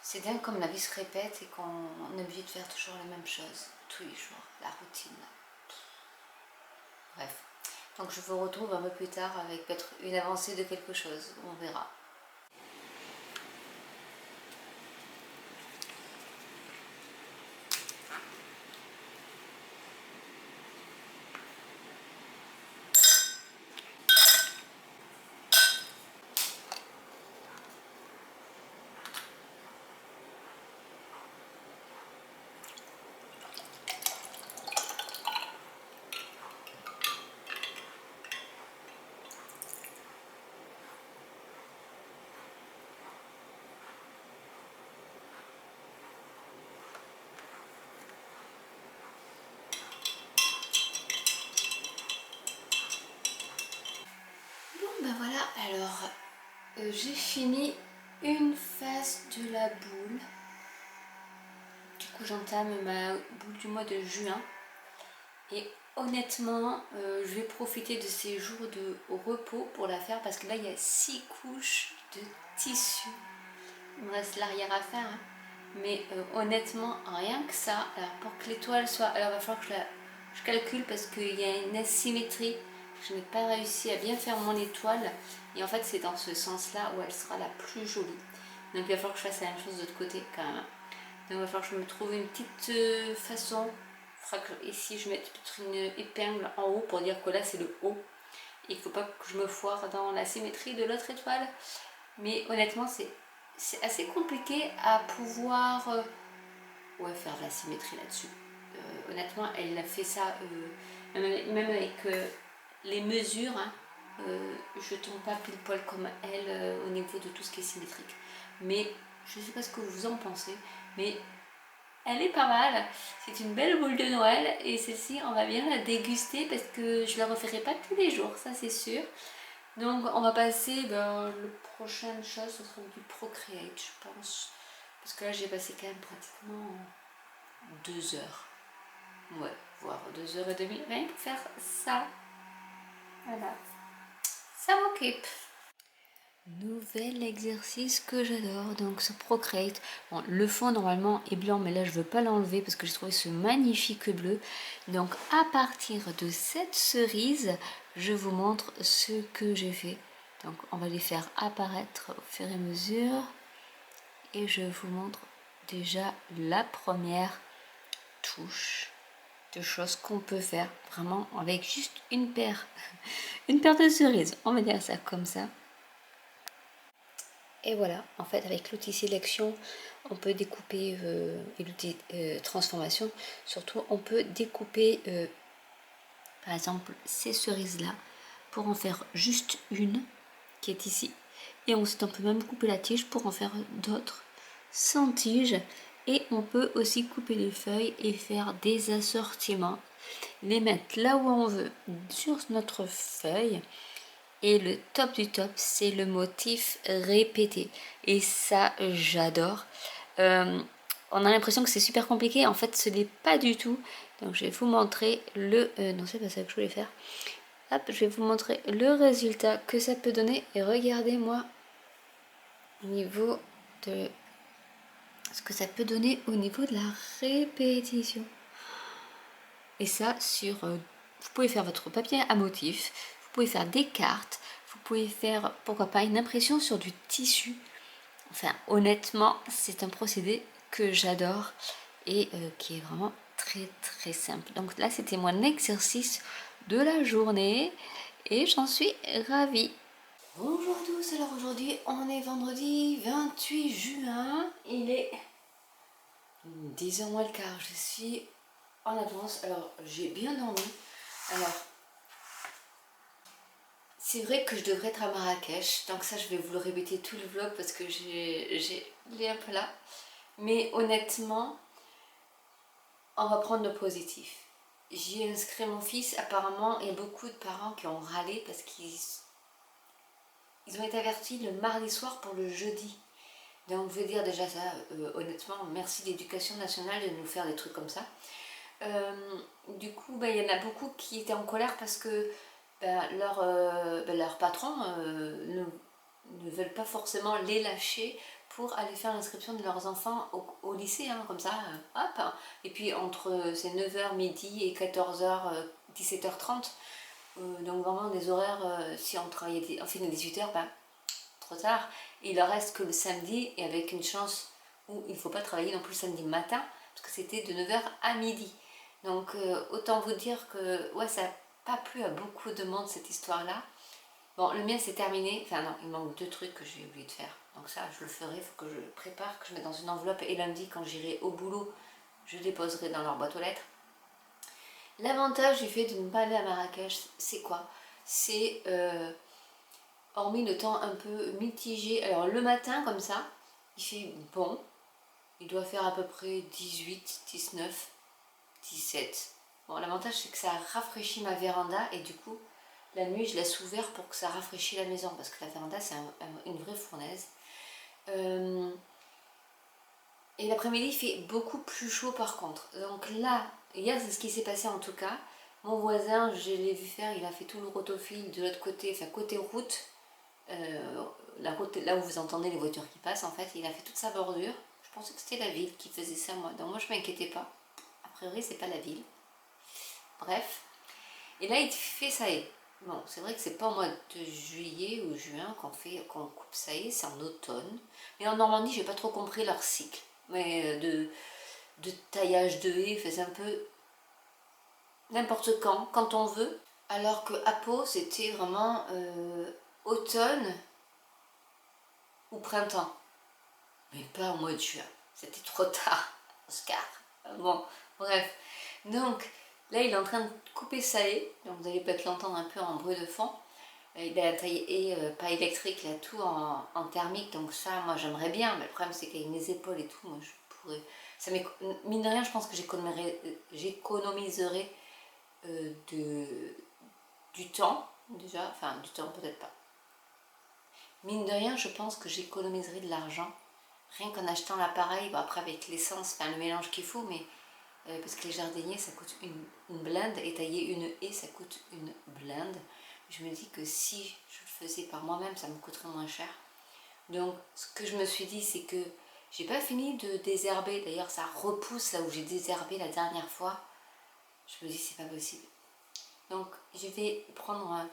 [SPEAKER 1] C'est dingue comme la vie se répète et qu'on est obligé de faire toujours la même chose tous les jours, la routine. Bref, donc je vous retrouve un peu plus tard avec peut-être une avancée de quelque chose, on verra. Bon ben voilà, alors j'ai fini une face de la boule. Du coup j'entame ma boule du mois de juin. Et honnêtement, je vais profiter de ces jours de repos pour la faire parce que là il y a 6 couches de tissu. Il me reste l'arrière à faire. Hein. Mais honnêtement, rien que ça, alors pour que l'étoile soit... Alors il va falloir que je calcule parce qu'il y a une asymétrie. Je n'ai pas réussi à bien faire mon étoile. Et en fait c'est dans ce sens-là où elle sera la plus jolie. Donc il va falloir que je fasse la même chose de l'autre côté quand même. Donc il va falloir que je me trouve une petite façon. Il faudra que ici je mette peut-être une épingle en haut pour dire que là c'est le haut. Il ne faut pas que je me foire dans la symétrie de l'autre étoile. Mais honnêtement c'est assez compliqué à pouvoir faire de la symétrie là-dessus. Honnêtement elle a fait ça même avec les mesures. Hein, je tombe pas pile poil comme elle au niveau de tout ce qui est symétrique. Mais je ne sais pas ce que vous en pensez. Mais elle est pas mal, c'est une belle boule de Noël et celle-ci on va bien la déguster parce que je la referai pas tous les jours, ça c'est sûr. Donc on va passer, le prochaine chose ce sera du Procreate je pense. Parce que là j'ai passé quand même pratiquement 2 heures. Ouais, voire 2h30 rien pour faire ça. Voilà, ça m'occupe. Nouvel exercice que j'adore, donc ce Procreate. Bon, le fond normalement est blanc, mais là je veux pas l'enlever parce que j'ai trouvé ce magnifique bleu. Donc à partir de cette cerise, je vous montre ce que j'ai fait. Donc on va les faire apparaître au fur et à mesure. Et je vous montre déjà la première touche. de choses qu'on peut faire vraiment avec juste une paire de cerises, on va dire ça comme ça. Et voilà, en fait avec l'outil sélection, on peut découper, et l'outil transformation, surtout on peut découper par exemple ces cerises là pour en faire juste une qui est ici. Et ensuite on peut même couper la tige pour en faire d'autres sans tige. Et on peut aussi couper les feuilles et faire des assortiments, les mettre là où on veut sur notre feuille. Et le top du top, c'est le motif répété. Et ça, j'adore. On a l'impression que c'est super compliqué. En fait, ce n'est pas du tout. Donc, je vais vous montrer le... non, c'est pas ça que je voulais faire. Hop, je vais vous montrer le résultat que ça peut donner. Et regardez-moi au niveau de ce que ça peut donner au niveau de la répétition. Et ça, sur... vous pouvez faire votre papier à motif. Vous pouvez faire des cartes. Vous pouvez faire, pourquoi pas, une impression sur du tissu. Enfin, honnêtement, c'est un procédé que j'adore et qui est vraiment très très simple. Donc là, c'était mon exercice de la journée et j'en suis ravie. Bonjour tous, alors aujourd'hui, on est vendredi 28 juin. Il est 10h moins le quart. Je suis en avance. Alors, j'ai bien dormi. Alors, c'est vrai que je devrais être à Marrakech, donc ça je vais vous le répéter tout le vlog parce que j'ai un peu là. Mais honnêtement, on va prendre le positif. J'ai inscrit mon fils, apparemment il y a beaucoup de parents qui ont râlé parce qu'ils ont été avertis le mardi soir pour le jeudi. Donc je veux dire déjà ça, honnêtement, merci l'éducation nationale de nous faire des trucs comme ça. Du coup, il y en a beaucoup qui étaient en colère parce que leurs patrons ne veulent pas forcément les lâcher pour aller faire l'inscription de leurs enfants au lycée, hein, comme ça, hop. Hein. Et puis entre c'est 9h midi et 14h, 17h30, donc vraiment des horaires, si on travaillait, on finit à 18h, trop tard. Et il leur reste que le samedi, et avec une chance où il ne faut pas travailler non plus le samedi matin, parce que c'était de 9h à midi. Donc autant vous dire que ouais, ça n'a pas plu à beaucoup de monde cette histoire-là. Bon, le mien c'est terminé. Enfin non, il manque 2 trucs que j'ai oublié de faire. Donc ça, je le ferai. Il faut que je prépare, que je mette dans une enveloppe. Et lundi, quand j'irai au boulot, je déposerai dans leur boîte aux lettres. L'avantage du fait de ne pas aller à Marrakech, c'est quoi? C'est, hormis le temps un peu mitigé, alors le matin comme ça, il fait bon. Il doit faire à peu près 18, 19, 17. Bon, l'avantage c'est que ça rafraîchit ma véranda et du coup, la nuit je laisse ouvert pour que ça rafraîchisse la maison parce que la véranda c'est une vraie fournaise. Et l'après-midi il fait beaucoup plus chaud par contre. Donc là, hier c'est ce qui s'est passé en tout cas. Mon voisin, je l'ai vu faire, il a fait tout le rotofil de l'autre côté, enfin côté route. La route là où vous entendez les voitures qui passent en fait, il a fait toute sa bordure. Je pensais que c'était la ville qui faisait ça moi, donc moi je m'inquiétais pas. A priori c'est pas la ville. Bref. Et là il fait ça y est. Bon, c'est vrai que c'est pas au mois de juillet ou juin qu'on coupe ça y est, c'est en automne. Mais en Normandie, j'ai pas trop compris leur cycle. Mais de taillage de haies, c'est un peu n'importe quand on veut. Alors que à Pau, c'était vraiment automne ou printemps. Mais pas au mois de juin. C'était trop tard, Oscar. Bon, bref. Donc, là, il est en train de couper sa haie. Donc, vous allez peut-être l'entendre un peu en bruit de fond. Il a la taille haie, pas électrique, il a tout en thermique. Donc, ça, moi, j'aimerais bien. Mais le problème, c'est qu'avec mes épaules et tout, moi, je pourrais... Ça mine de rien, je pense que j'économiserai du temps, déjà. Enfin, du temps, peut-être pas. Mine de rien, je pense que j'économiserai de l'argent. Rien qu'en achetant l'appareil, bon après avec l'essence, enfin le mélange qu'il faut, mais parce que les jardiniers ça coûte une blinde et tailler une haie ça coûte une blinde. Je me dis que si je le faisais par moi-même, ça me coûterait moins cher. Donc ce que je me suis dit, c'est que j'ai pas fini de désherber. D'ailleurs, ça repousse là où j'ai désherbé la dernière fois. Je me dis, c'est pas possible. Donc je vais prendre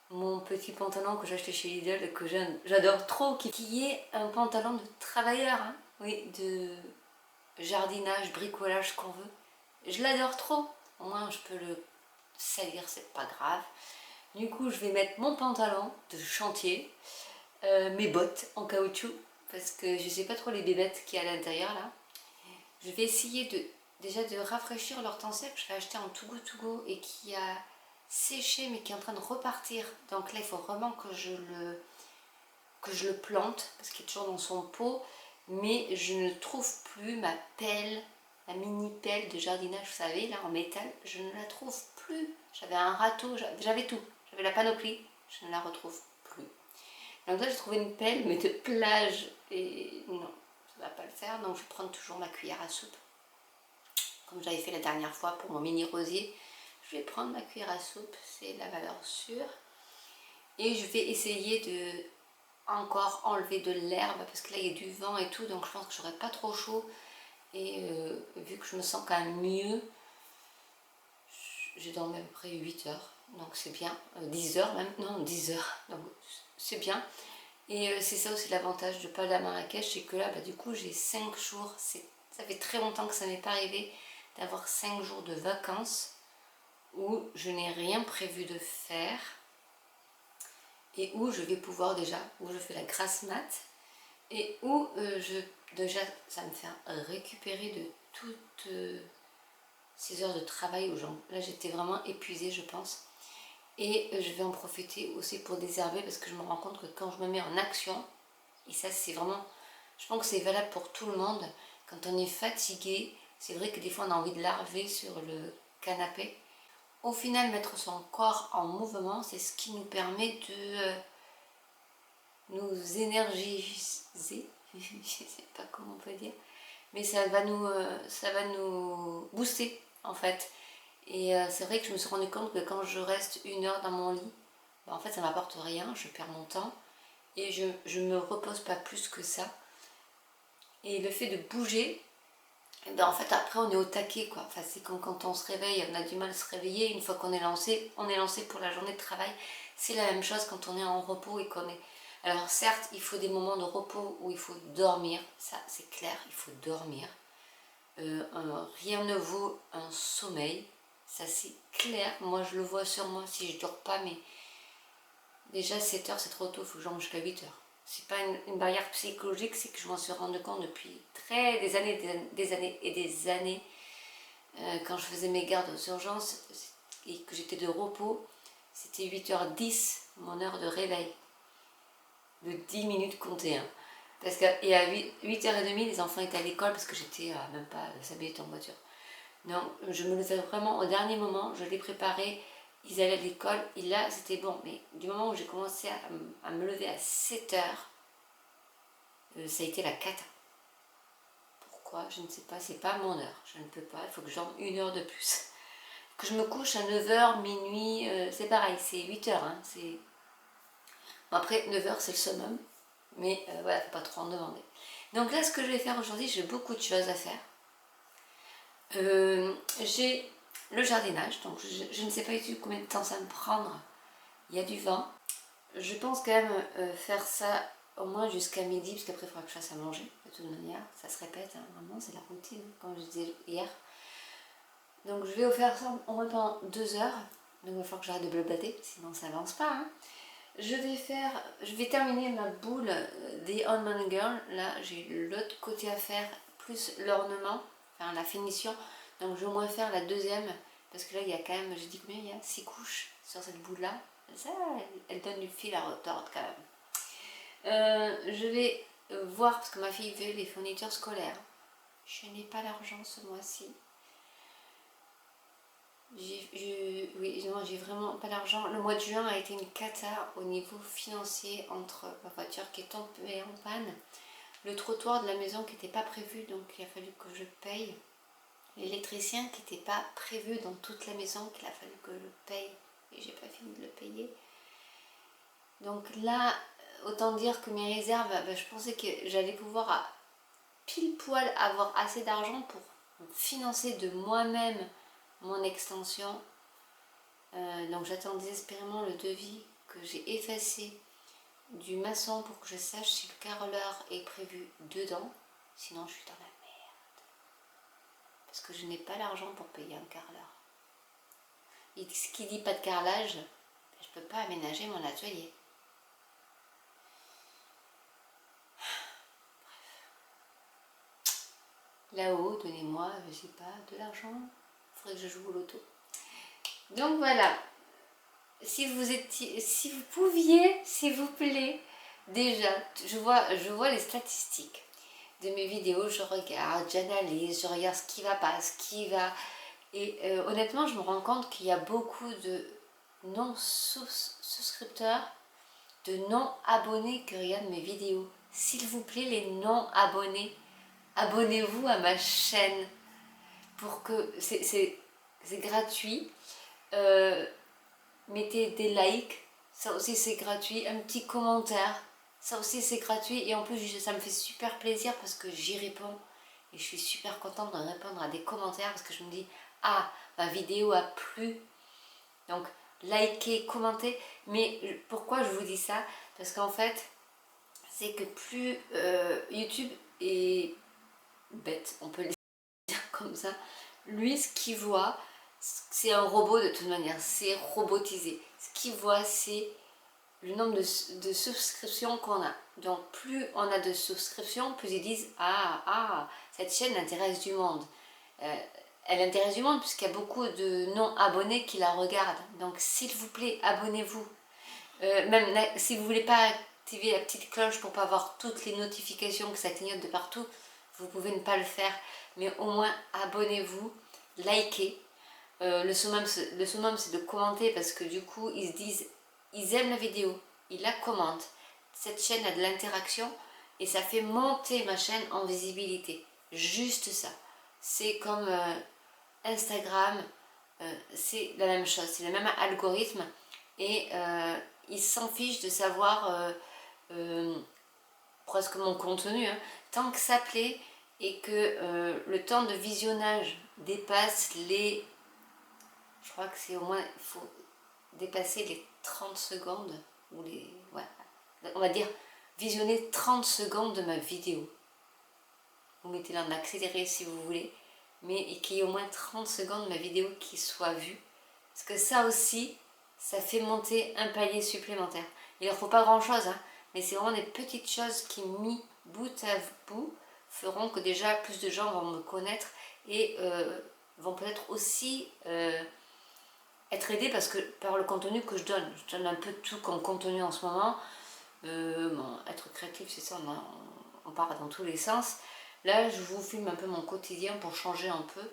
[SPEAKER 1] mon petit pantalon que j'ai acheté chez Lidl, que j'adore trop, qui est un pantalon de travailleur, hein, oui, de jardinage, bricolage, ce qu'on veut. Je l'adore trop. Au moins je peux le salir, c'est pas grave. Du coup je vais mettre mon pantalon de chantier, mes bottes en caoutchouc, parce que je sais pas trop les bébêtes qu'il y a à l'intérieur là. Je vais essayer déjà de rafraîchir l'hortensia que je vais acheter en to go et qui a séché mais qui est en train de repartir. Donc là il faut vraiment que je le plante parce qu'il est toujours dans son pot, mais je ne trouve plus ma pelle, la mini pelle de jardinage, vous savez, là en métal, je ne la trouve plus. J'avais un râteau, j'avais tout, j'avais la panoplie, je ne la retrouve plus. Donc là j'ai trouvé une pelle mais de plage et non, ça ne va pas le faire, donc je vais prendre toujours ma cuillère à soupe. Comme j'avais fait la dernière fois pour mon mini rosier, je vais prendre ma cuillère à soupe, c'est la valeur sûre. Et je vais essayer de encore enlever de l'herbe parce que là il y a du vent et tout, donc je pense que j'aurai pas trop chaud. Et vu que je me sens quand même mieux, j'ai dormi à peu près 8 heures, donc c'est bien. 10 heures même, non 10 heures, donc c'est bien. Et c'est ça aussi l'avantage de pas aller à Marrakech, c'est que là bah, du coup j'ai 5 jours, ça fait très longtemps que ça m'est pas arrivé d'avoir 5 jours de vacances où je n'ai rien prévu de faire et où je vais pouvoir déjà, où je fais la grasse mat et où déjà ça me fait récupérer de toutes ces heures de travail où là j'étais vraiment épuisée je pense, et je vais en profiter aussi pour désherber parce que je me rends compte que quand je me mets en action, et ça c'est vraiment, je pense que c'est valable pour tout le monde, quand on est fatigué, c'est vrai que des fois on a envie de larver sur le canapé. Au final, mettre son corps en mouvement, c'est ce qui nous permet de nous énergiser, je ne sais pas comment on peut dire, mais ça va nous booster en fait. Et c'est vrai que je me suis rendu compte que quand je reste 1 heure dans mon lit, bah, en fait ça ne m'apporte rien, je perds mon temps et je ne me repose pas plus que ça. Et le fait de bouger, ben en fait après on est au taquet quoi. Enfin, c'est quand on se réveille, on a du mal à se réveiller, une fois qu'on est lancé pour la journée de travail. C'est la même chose quand on est en repos et qu'on est... Alors certes il faut des moments de repos où il faut dormir, ça c'est clair, il faut dormir. Rien ne vaut un sommeil, ça c'est clair, moi je le vois sur moi si je dors pas, mais déjà 7 heures c'est trop tôt, il faut que j'en jusqu'à 8 heures. C'est pas une barrière psychologique, c'est que je m'en suis rendu compte depuis des années et des années, quand je faisais mes gardes aux urgences et que j'étais de repos, c'était 8h10 mon heure de réveil, de 10 minutes comptées. Hein. Parce qu'à 8h30, les enfants étaient à l'école parce que j'étais même pas s'habiller en voiture. Non, je me levais vraiment au dernier moment, je les préparais, ils allaient à l'école, et là c'était bon. Mais du moment où j'ai commencé à me lever à 7h, ça a été la cata. Pourquoi? Je ne sais pas, c'est pas mon heure, je ne peux pas, il faut que je dorme 1 heure de plus. Que je me couche à 9h, minuit, c'est pareil, c'est 8h. Hein, bon, après 9h c'est le summum, mais voilà, faut pas trop en demander. Donc là ce que je vais faire aujourd'hui, j'ai beaucoup de choses à faire. J'ai le jardinage, donc je ne sais pas du tout combien de temps ça va me prendre. Il y a du vent. Je pense quand même faire ça au moins jusqu'à midi, parce qu'après il faudra que je fasse à manger. De toute manière, ça se répète, hein, vraiment, c'est la routine, comme je disais hier. Donc je vais faire ça au moins pendant 2 heures. Donc il va falloir que j'arrête de blablater, sinon ça avance pas. Hein. Je vais terminer ma boule des On Man Girl. Là, j'ai l'autre côté à faire, plus l'ornement, enfin la finition. Donc je vais au moins faire la deuxième, parce que là, il y a quand même, j'ai dit combien il y a 6 couches sur cette boule-là. Ça, elle donne du fil à retordre quand même. Je vais voir, parce que ma fille veut les fournitures scolaires. Je n'ai pas l'argent ce mois-ci. J'ai vraiment pas l'argent. Le mois de juin a été une cata au niveau financier, entre ma voiture qui est tombée en panne, le trottoir de la maison qui n'était pas prévu, donc il a fallu que je paye, l'électricien qui n'était pas prévu dans toute la maison, qu'il a fallu que je paye et j'ai pas fini de le payer. Donc là, autant dire que mes réserves, je pensais que j'allais pouvoir pile poil avoir assez d'argent pour financer de moi-même mon extension. Donc j'attends désespérément le devis que j'ai effacé du maçon pour que je sache si le carreleur est prévu dedans, sinon je suis dans la merde. parce que je n'ai pas l'argent pour payer un carreleur. Et ce qui dit pas de carrelage, je peux pas aménager mon atelier. Là-haut, donnez-moi, je sais pas, de l'argent. Il faudrait que je joue au loto. Donc voilà. Si vous pouviez, s'il vous plaît, déjà, je vois les statistiques de mes vidéos, je regarde, j'analyse, je regarde ce qui va pas, ce qui va. Et honnêtement, je me rends compte qu'il y a beaucoup de non-souscripteurs, de non-abonnés qui regardent mes vidéos. S'il vous plaît, les non-abonnés, abonnez-vous à ma chaîne pour que c'est gratuit. Mettez des likes, ça aussi c'est gratuit. Un petit commentaire, ça aussi c'est gratuit. Et en plus, ça me fait super plaisir parce que j'y réponds. Et je suis super contente de répondre à des commentaires parce que je me dis, ah, ma vidéo a plu. Donc, likez, commentez. Mais pourquoi je vous dis ça? Parce qu'en fait, c'est que plus YouTube est bête, on peut le dire comme ça. Lui, ce qu'il voit, c'est un robot de toute manière, c'est robotisé. Ce qu'il voit, c'est le nombre de souscriptions qu'on a. Donc, plus on a de souscriptions, plus ils disent, ah, cette chaîne intéresse du monde. Elle intéresse du monde puisqu'il y a beaucoup de non-abonnés qui la regardent. Donc, s'il vous plaît, abonnez-vous. Même si vous ne voulez pas activer la petite cloche pour ne pas avoir toutes les notifications que ça clignote de partout, vous pouvez ne pas le faire. Mais au moins, abonnez-vous, likez. Le summum, c'est de commenter parce que du coup, ils se disent, ils aiment la vidéo, ils la commentent. Cette chaîne a de l'interaction et ça fait monter ma chaîne en visibilité. Juste ça. C'est comme Instagram, c'est la même chose, c'est le même algorithme et ils s'en fichent de savoir presque mon contenu, hein. Tant que ça plaît et que le temps de visionnage dépasse les... Je crois que c'est au moins, il faut dépasser les 30 secondes, ou les... Ouais, on va dire visionner 30 secondes de ma vidéo. Vous mettez-la en accéléré si vous voulez, mais qu'il y ait au moins 30 secondes de ma vidéo qui soit vue. Parce que ça aussi, ça fait monter un palier supplémentaire. Il ne leur faut pas grand-chose, hein, mais c'est vraiment des petites choses qui, mis bout à bout, feront que déjà plus de gens vont me connaître et vont peut-être aussi être aidés parce que par le contenu que je donne un peu de tout comme contenu en ce moment. Bon, être créatif, c'est ça, on part dans tous les sens. Là, je vous filme un peu mon quotidien pour changer un peu.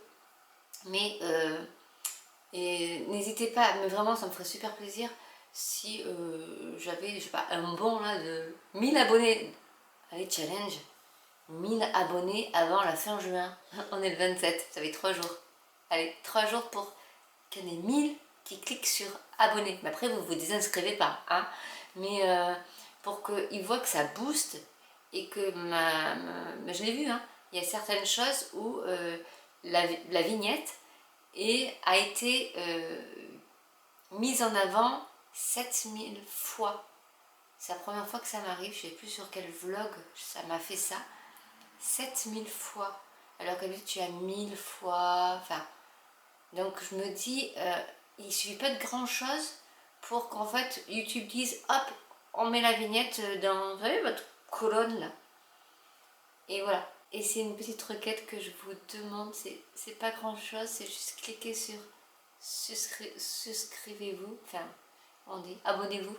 [SPEAKER 1] Mais et n'hésitez pas, mais vraiment, ça me ferait super plaisir si j'avais, je sais pas, un bon là de 1000 abonnés. Allez, challenge 1000 abonnés avant la fin juin. On est le 27, ça fait 3 jours. Allez, 3 jours pour qu'il y en ait 1000 qui cliquent sur abonner. Mais après, vous vous désinscrivez pas, hein. Mais pour qu'ils voient que ça booste et que je l'ai vu, hein, il y a certaines choses où la vignette a été mise en avant 7000 fois. C'est la première fois que ça m'arrive, je ne sais plus sur quel vlog ça m'a fait ça. 7000 fois. Alors que tu as 1000 fois. Enfin, donc je me dis, il ne suffit pas de grand chose pour qu'en fait YouTube dise, hop, on met la vignette dans, vous savez, votre colonne là. Et voilà. Et c'est une petite requête que je vous demande, c'est pas grand chose, c'est juste cliquer sur souscrivez-vous, enfin, on dit abonnez-vous.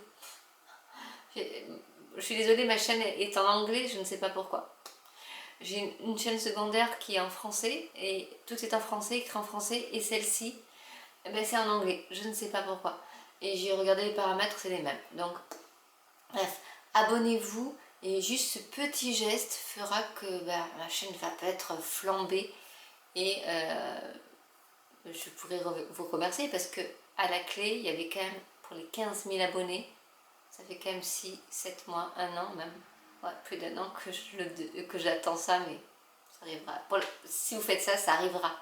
[SPEAKER 1] Je suis désolée, ma chaîne est en anglais, je ne sais pas pourquoi. J'ai une chaîne secondaire qui est en français, et tout est en français, écrit en français, et celle-ci, ben c'est en anglais, je ne sais pas pourquoi. Et j'ai regardé les paramètres, c'est les mêmes. Donc, bref, abonnez-vous, et juste ce petit geste fera que ma chaîne va peut-être flamber, et je pourrais vous remercier, parce que à la clé, il y avait quand même, pour les 15 000 abonnés, ça fait quand même 6, 7 mois, 1 an même, ouais, plus d'1 an que j'attends ça, mais ça arrivera. Si vous faites ça, ça arrivera.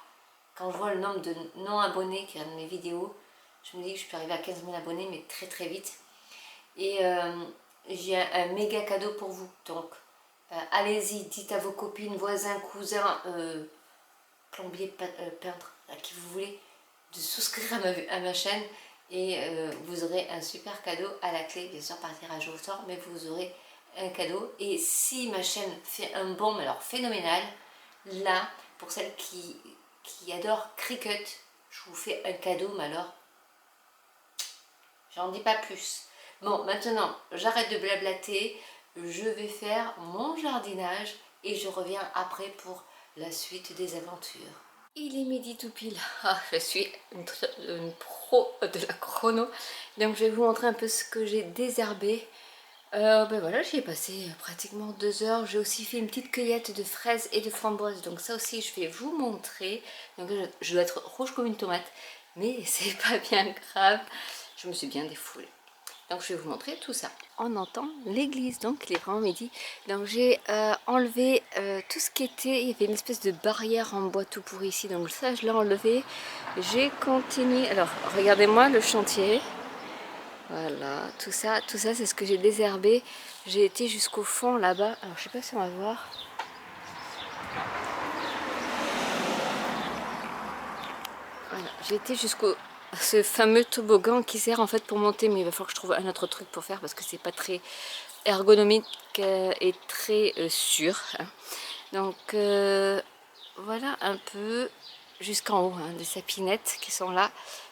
[SPEAKER 1] Quand je vois le nombre de non-abonnés qui regardent mes vidéos, je me dis que je peux arriver à 15 000 abonnés, mais très très vite. Et j'ai un méga cadeau pour vous. Donc, allez-y, dites à vos copines, voisins, cousins, plombier, peintre, à qui vous voulez, de souscrire à ma chaîne et vous aurez un super cadeau à la clé, bien sûr par tirage au sort, mais vous aurez un cadeau. Et si ma chaîne fait un bond, mais alors phénoménal, là, pour celles qui adorent Cricut, je vous fais un cadeau, mais alors, j'en dis pas plus. Bon, maintenant, j'arrête de blablater, je vais faire mon jardinage et je reviens après pour la suite des aventures. Il est midi tout pile. Ah, je suis une pro de la chrono. Donc je vais vous montrer un peu ce que j'ai désherbé. Ben voilà, j'y ai passé pratiquement 2 heures. J'ai aussi fait une petite cueillette de fraises et de framboises. Donc ça aussi, je vais vous montrer. Donc je dois être rouge comme une tomate. Mais c'est pas bien grave. Je me suis bien défoulée. Donc je vais vous montrer tout ça. On entend l'église, donc il est vraiment midi. Donc j'ai enlevé tout ce qui était, il y avait une espèce de barrière en bois tout pourri ici, donc ça je l'ai enlevé. J'ai continué, alors regardez-moi le chantier. Voilà, tout ça c'est ce que j'ai désherbé. J'ai été jusqu'au fond là-bas, alors je sais pas si on va voir. Voilà, j'ai été jusqu'au ce fameux toboggan qui sert en fait pour monter, mais il va falloir que je trouve un autre truc pour faire parce que c'est pas très ergonomique et très sûr. Hein. Donc voilà un peu jusqu'en haut, hein, des sapinettes qui sont là.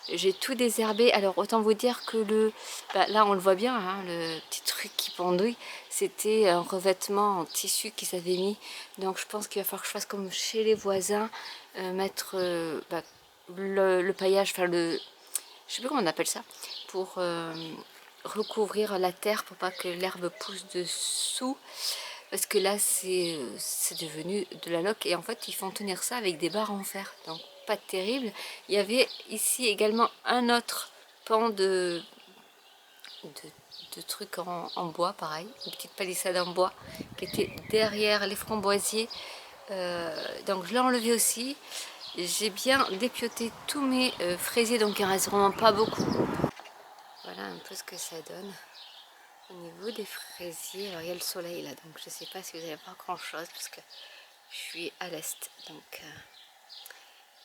[SPEAKER 1] J'ai tout désherbé. Alors autant vous dire que là on le voit bien, hein, le petit truc qui pendouille, c'était un revêtement en tissu qu'ils avaient mis. Donc je pense qu'il va falloir que je fasse comme chez les voisins, mettre le paillage, enfin je sais plus comment on appelle ça, pour recouvrir la terre pour pas que l'herbe pousse dessous, parce que là c'est devenu de la loque et en fait ils font tenir ça avec des barres en fer, donc pas terrible. Il y avait ici également un autre pan de trucs en bois, pareil, une petite palissade en bois qui était derrière les framboisiers. Donc je l'ai enlevé aussi. J'ai bien dépioté tous mes fraisiers, donc il ne reste vraiment pas beaucoup. Voilà un peu ce que ça donne au niveau des fraisiers. Alors il y a le soleil là, donc je ne sais pas si vous allez voir grand chose parce que je suis à l'est. Donc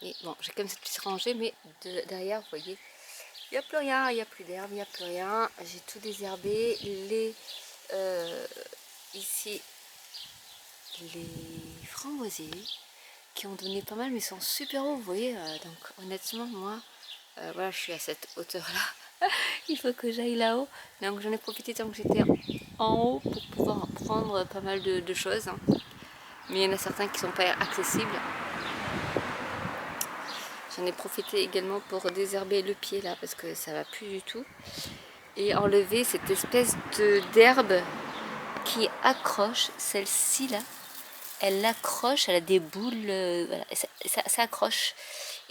[SPEAKER 1] et bon, j'ai quand même cette petite rangée, mais derrière, vous voyez, il n'y a plus rien, il n'y a plus d'herbe, il n'y a plus rien. J'ai tout désherbé. Ici, les framboisiers qui ont donné pas mal, mais ils sont super hauts, vous voyez. Donc honnêtement, moi, voilà, je suis à cette hauteur-là. Il faut que j'aille là-haut. Donc j'en ai profité tant que j'étais en haut pour pouvoir prendre pas mal de choses. Hein. Mais il y en a certains qui ne sont pas accessibles. J'en ai profité également pour désherber le pied là parce que ça va plus du tout. Et enlever cette espèce d'herbe qui accroche, celle-ci là. Elle accroche, elle a des boules, voilà, ça accroche.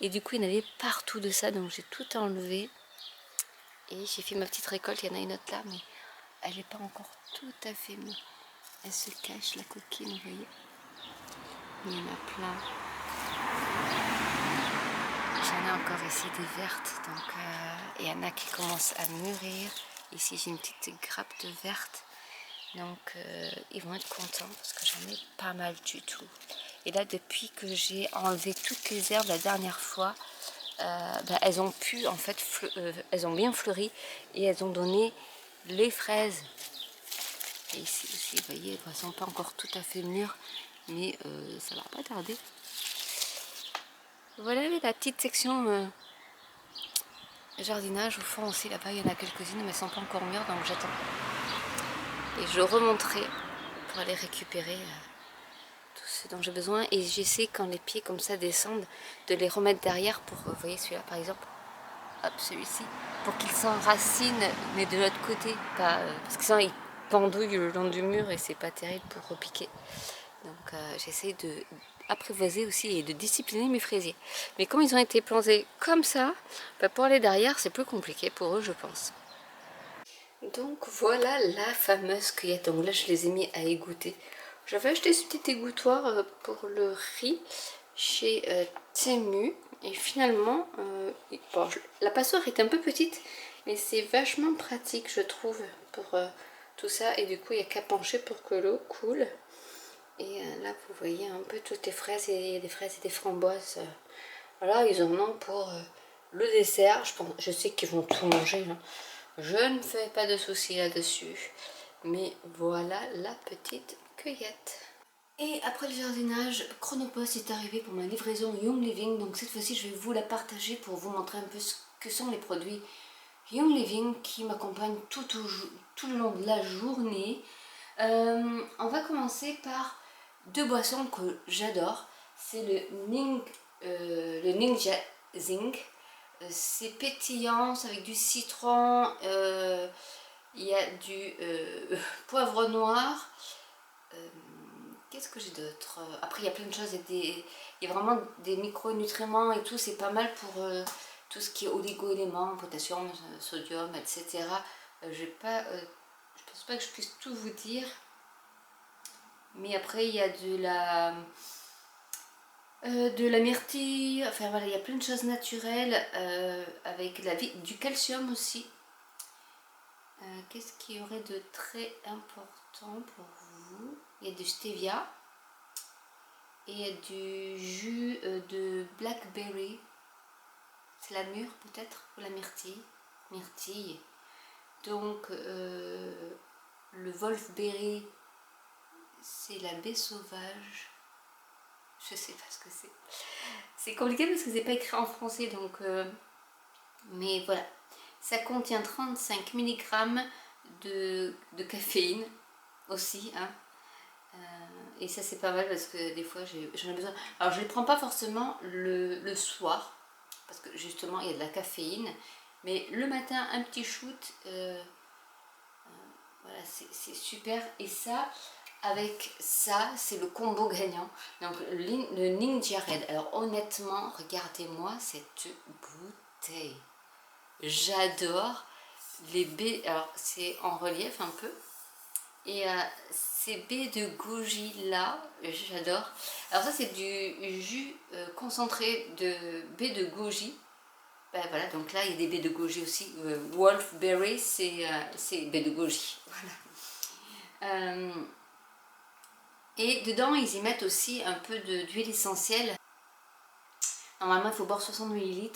[SPEAKER 1] Et du coup il y en avait partout de ça, donc j'ai tout enlevé. Et j'ai fait ma petite récolte, il y en a une autre là, mais elle n'est pas encore tout à fait mûre. Elle se cache, la coquine, vous voyez. Il y en a plein. J'en ai encore ici des vertes, donc il y en a qui commencent à mûrir. Ici j'ai une petite grappe de vertes, donc ils vont être contents parce que j'en ai pas mal du tout. Et là depuis que j'ai enlevé toutes les herbes la dernière fois, elles ont pu en fait, elles ont bien fleuri et elles ont donné les fraises. Et ici aussi, vous voyez, elles ne sont pas encore tout à fait mûres, mais ça va pas tarder. Voilà la petite section jardinage. Au fond aussi, là-bas, il y en a quelques-unes, mais elles ne sont pas encore mûres, donc j'attends. Et je remonterai pour aller récupérer tout ce dont j'ai besoin. Et j'essaie, quand les pieds comme ça descendent, de les remettre derrière pour, vous voyez celui-là par exemple, hop, celui-ci, pour qu'il s'enracine, mais de l'autre côté, pas, parce que sinon il pendouille le long du mur et c'est pas terrible pour repiquer. Donc j'essaie de apprivoiser aussi et de discipliner mes fraisiers. Mais comme ils ont été plantés comme ça, pour aller derrière c'est plus compliqué pour eux, je pense. Donc voilà la fameuse cueillette. Donc là je les ai mis à égoutter. J'avais acheté ce petit égouttoir pour le riz chez Temu. Et finalement, bon, la passoire est un peu petite, mais c'est vachement pratique je trouve pour tout ça. Et du coup il n'y a qu'à pencher pour que l'eau coule. Et là, vous voyez un peu toutes les fraises, et il y a des fraises et des framboises. Voilà, ils en ont pour le dessert. Je sais qu'ils vont tout manger, là. Je ne fais pas de soucis là-dessus. Mais voilà la petite cueillette. Et après le jardinage, Chronopost est arrivé pour ma livraison Young Living. Donc cette fois-ci, je vais vous la partager pour vous montrer un peu ce que sont les produits Young Living qui m'accompagnent tout le long de la journée. On va commencer par deux boissons que j'adore. C'est le Ninja Zing. C'est pétillant, c'est avec du citron. Il y a du poivre noir. Qu'est-ce que j'ai d'autre? Après, il y a plein de choses. Il y a vraiment des micronutriments et tout. C'est pas mal pour tout ce qui est oligo-éléments, potassium, sodium, etc. Je pense pas que je puisse tout vous dire. Mais après, il y a de la myrtille. Enfin voilà, il y a plein de choses naturelles avec du calcium aussi. Qu'est-ce qu'il y aurait de très important pour vous? Il y a du stevia. Et il y a du jus de blackberry. C'est la mûre peut-être? Ou la myrtille? Myrtille. Donc le wolfberry, c'est la baie sauvage. Je sais pas ce que c'est. C'est compliqué parce que c'est pas écrit en français, donc mais voilà. Ça contient 35 mg de caféine aussi, hein. Et ça c'est pas mal parce que des fois j'en ai besoin. Alors je ne les prends pas forcément le soir parce que justement il y a de la caféine, mais le matin un petit shoot, voilà, c'est super. Et ça, avec ça, c'est le combo gagnant. Donc le Ninja Red. Alors honnêtement, regardez-moi cette bouteille. J'adore les baies. Alors c'est en relief un peu. Et ces baies de goji là, j'adore. Alors ça c'est du jus concentré de baies de goji. Ben voilà, donc là il y a des baies de goji aussi. Wolfberry, c'est baies de goji. Voilà. Et dedans ils y mettent aussi un peu d'huile essentielle. Normalement il faut boire 60 ml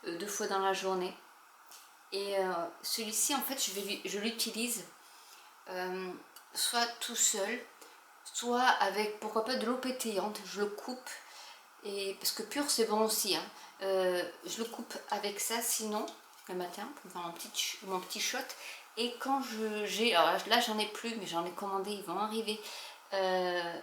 [SPEAKER 1] 2 fois dans la journée. Et celui-ci en fait je l'utilise soit tout seul, soit avec pourquoi pas de l'eau pétillante. Je le coupe, et parce que pur c'est bon aussi, hein. Je le coupe avec ça sinon le matin pour faire mon petit shot. Et quand j'ai, alors là j'en ai plus mais j'en ai commandé, ils vont arriver, c'est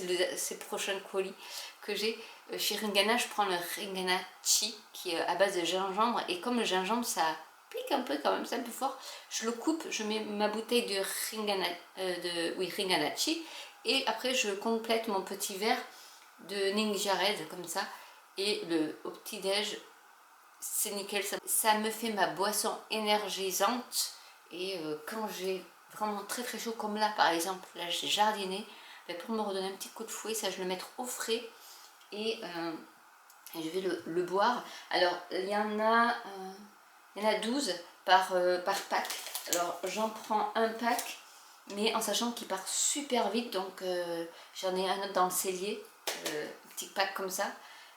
[SPEAKER 1] le prochain colis que j'ai chez Ringana. Je prends le Ringana Chi qui est à base de gingembre, et comme le gingembre ça pique un peu quand même, c'est un peu fort, je le coupe, je mets ma bouteille de Ringana Chi, et après je complète mon petit verre de Ninja Red comme ça, et au petit déj c'est nickel, ça me fait ma boisson énergisante. Et quand j'ai vraiment très très chaud comme là par exemple, là j'ai jardiné, ben pour me redonner un petit coup de fouet, ça je vais le mettre au frais, et je vais le boire. Alors il y en a 12 par pack. Alors j'en prends un pack, mais en sachant qu'il part super vite, donc j'en ai un autre dans le cellier, un petit pack comme ça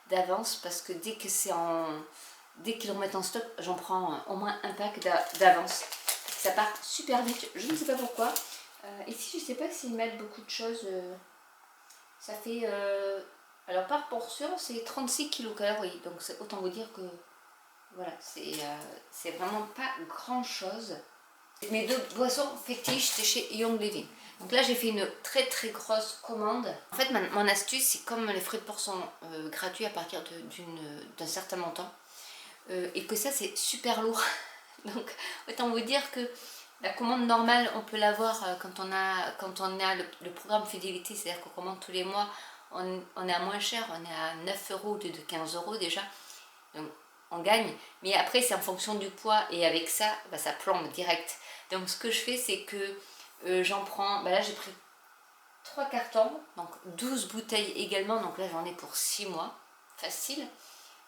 [SPEAKER 1] d'avance, parce que dès qu'ils remettent en stock, j'en prends au moins un pack d'avance. Ça part super vite, je ne sais pas pourquoi. Ici je ne sais pas s'ils mettent beaucoup de choses. Ça fait alors par portion c'est 36 kcal, donc autant vous dire que voilà, c'est vraiment pas grand chose. Mes deux boissons fétiches, c'est chez Young Living. Donc là j'ai fait une très très grosse commande. En fait mon astuce, c'est comme les frais de port sont gratuits à partir d'un certain montant, et que ça c'est super lourd. Donc autant vous dire que la commande normale on peut l'avoir quand on a le programme fidélité, c'est-à-dire qu'on commande tous les mois, on est à moins cher, on est à 9 € au lieu de 15 € déjà. Donc on gagne, mais après c'est en fonction du poids, et avec ça, bah, ça plombe direct. Donc ce que je fais, c'est que j'en prends, bah là j'ai pris 3 cartons, donc 12 bouteilles également, donc là j'en ai pour 6 mois, facile,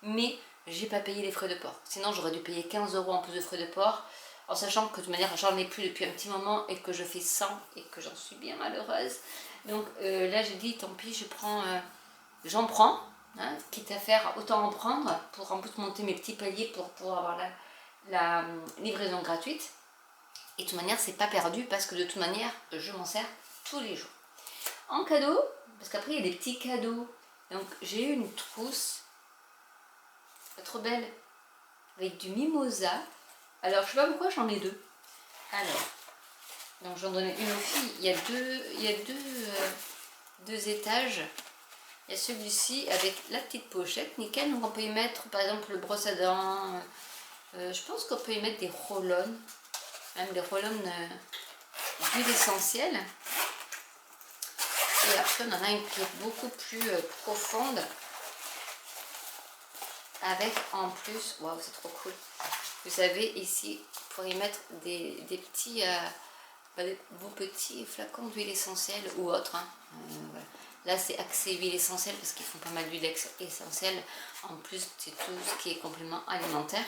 [SPEAKER 1] mais j'ai pas payé les frais de port. Sinon j'aurais dû payer 15 € en plus de frais de port, en sachant que de toute manière j'en ai plus depuis un petit moment et que je fais 100 et que j'en suis bien malheureuse. Donc là j'ai dit tant pis, j'en prends, hein, quitte à faire autant en prendre pour en plus monter mes petits paliers pour pouvoir avoir la livraison gratuite. Et de toute manière c'est pas perdu parce que de toute manière je m'en sers tous les jours. En cadeau, parce qu'après il y a des petits cadeaux. Donc j'ai eu une trousse, pas trop belle, avec du mimosa. Alors je sais pas pourquoi j'en ai deux. Alors, donc j'en donnais une aux filles. Il y a deux étages. Il y a celui-ci avec la petite pochette, nickel. Donc on peut y mettre par exemple le brosse à dents. Je pense qu'on peut y mettre des roll-on. Même des roll-on d'huile essentielle. Et après on en a une qui est beaucoup plus profonde. Avec en plus, waouh c'est trop cool. Vous avez ici, pour y mettre des petits, vos petits flacons d'huile essentielle ou autre. Hein. Voilà. Là c'est axé huile essentielle parce qu'ils font pas mal d'huile essentielle. En plus c'est tout ce qui est complément alimentaire.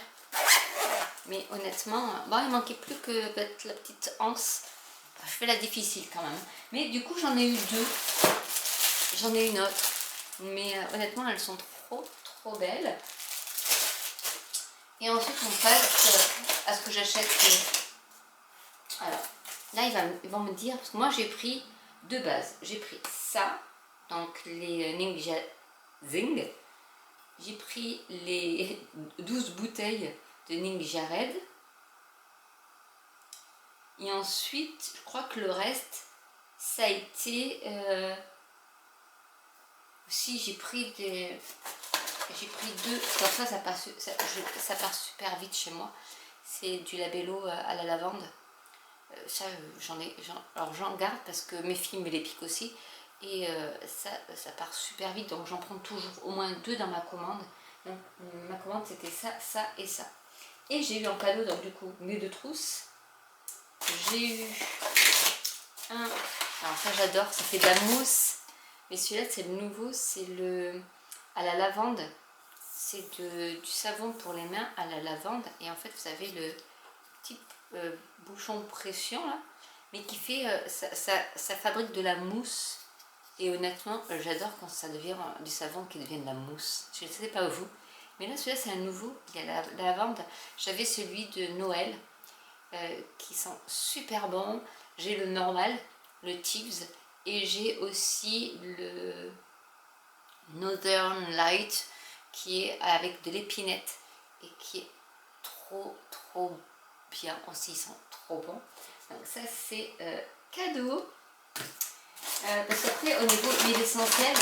[SPEAKER 1] Mais honnêtement, bon, il manquait plus que peut-être la petite anse. Enfin, je fais la difficile quand même. Mais du coup j'en ai eu deux. J'en ai une autre. Mais honnêtement elles sont trop belles. Et ensuite on passe à ce que j'achète. Alors là ils vont me dire, parce que moi j'ai pris deux bases. J'ai pris ça, donc les Ninja Zing. J'ai pris les 12 bouteilles de Ninja Red. Et ensuite, je crois que le reste, ça a été... aussi j'ai pris deux, comme ça part super vite chez moi. C'est du Labello à la lavande. Ça alors j'en garde parce que mes filles me les piquent aussi. Et ça part super vite, donc j'en prends toujours au moins deux dans ma commande. Donc ma commande c'était ça et ça. Et j'ai eu en cadeau, donc du coup, mes deux trousses. J'ai eu un, alors ça j'adore, ça fait de la mousse. Mais celui-là c'est le nouveau, c'est le à la lavande. C'est du savon pour les mains à la lavande. Et en fait vous avez le petit bouchon pression là. Mais qui fait, ça fabrique de la mousse. Et honnêtement, j'adore quand ça devient du savon qui devient de la mousse. Je ne sais pas vous. Mais là, celui-là, c'est un nouveau. Il y a la lavande. J'avais celui de Noël qui sent super bon. J'ai le normal, le Thieves. Et j'ai aussi le Northern Light qui est avec de l'épinette et qui est trop bien aussi. Ils sont trop bons. Donc ça, c'est cadeau. Parce qu'après au niveau huile essentielle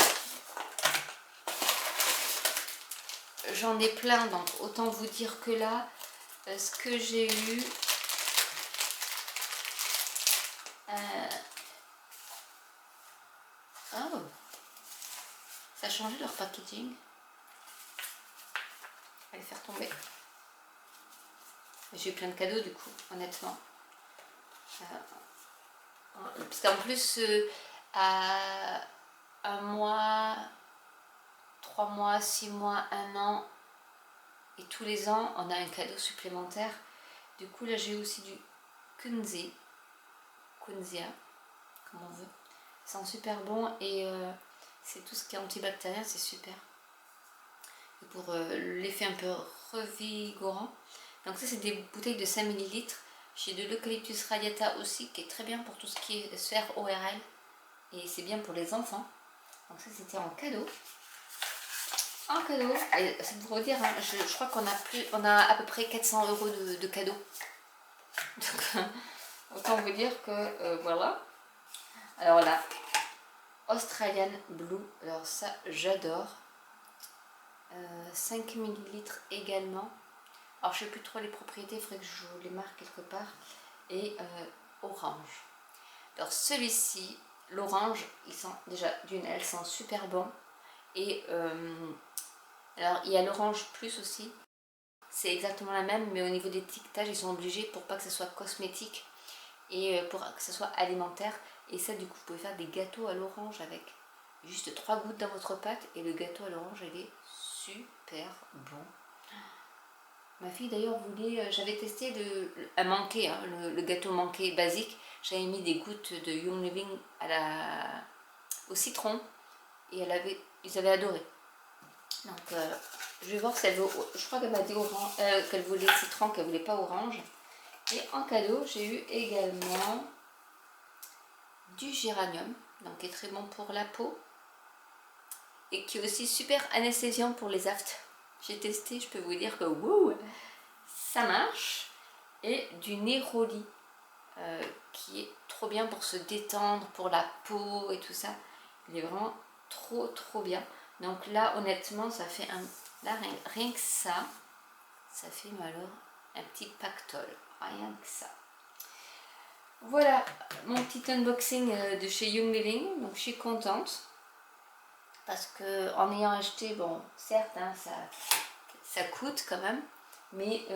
[SPEAKER 1] j'en ai plein, donc autant vous dire que là ce que j'ai eu oh, ça a changé leur packaging. Je vais les faire tomber. J'ai eu plein de cadeaux du coup, honnêtement. Parce qu'en plus à 1 mois, 3 mois, 6 mois, 1 an et tous les ans on a un cadeau supplémentaire. Du coup là j'ai aussi du Kunzia, comme on veut. Ça sent super bon et c'est tout ce qui est antibactérien, c'est super. Et pour l'effet un peu revigorant. Donc ça c'est des bouteilles de 5 ml. J'ai de l'eucalyptus radiata aussi qui est très bien pour tout ce qui est sphère ORL. Et c'est bien pour les enfants. Donc ça c'était en cadeau. En cadeau. Et c'est pour vous dire, hein, je crois qu'on a à peu près 400 € de cadeaux. Donc autant vous dire que voilà. Alors là, Australian Blue. Alors ça j'adore. 5 ml également. Alors je ne sais plus trop les propriétés, il faudrait que je vous les marque quelque part. Et orange. Alors celui-ci, l'orange, il sent déjà d'une, elle sent super bon. Et alors il y a l'orange plus aussi. C'est exactement la même, mais au niveau des étiquetages, ils sont obligés pour pas que ce soit cosmétique et pour que ce soit alimentaire. Et ça, du coup, vous pouvez faire des gâteaux à l'orange avec juste 3 gouttes dans votre pâte. Et le gâteau à l'orange, il est super bon. Ma fille d'ailleurs voulait, j'avais testé à manquer, hein, le gâteau manqué basique. J'avais mis des gouttes de Young Living au citron. Et ils avaient adoré. Donc je vais voir si elle veut. Je crois qu'elle m'a dit orange, qu'elle voulait citron, qu'elle voulait pas orange. Et en cadeau, j'ai eu également du géranium, donc qui est très bon pour la peau. Et qui est aussi super anesthésiant pour les aftes. J'ai testé, je peux vous dire que wouh, ça marche. Et du néroli, qui est trop bien pour se détendre, pour la peau et tout ça. Il est vraiment trop bien. Donc là, honnêtement, ça fait là, rien que ça fait alors un petit pactole. Rien que ça. Voilà mon petit unboxing de chez Young Living. Donc je suis contente. Parce que en ayant acheté, bon, certes, hein, ça coûte quand même. Mais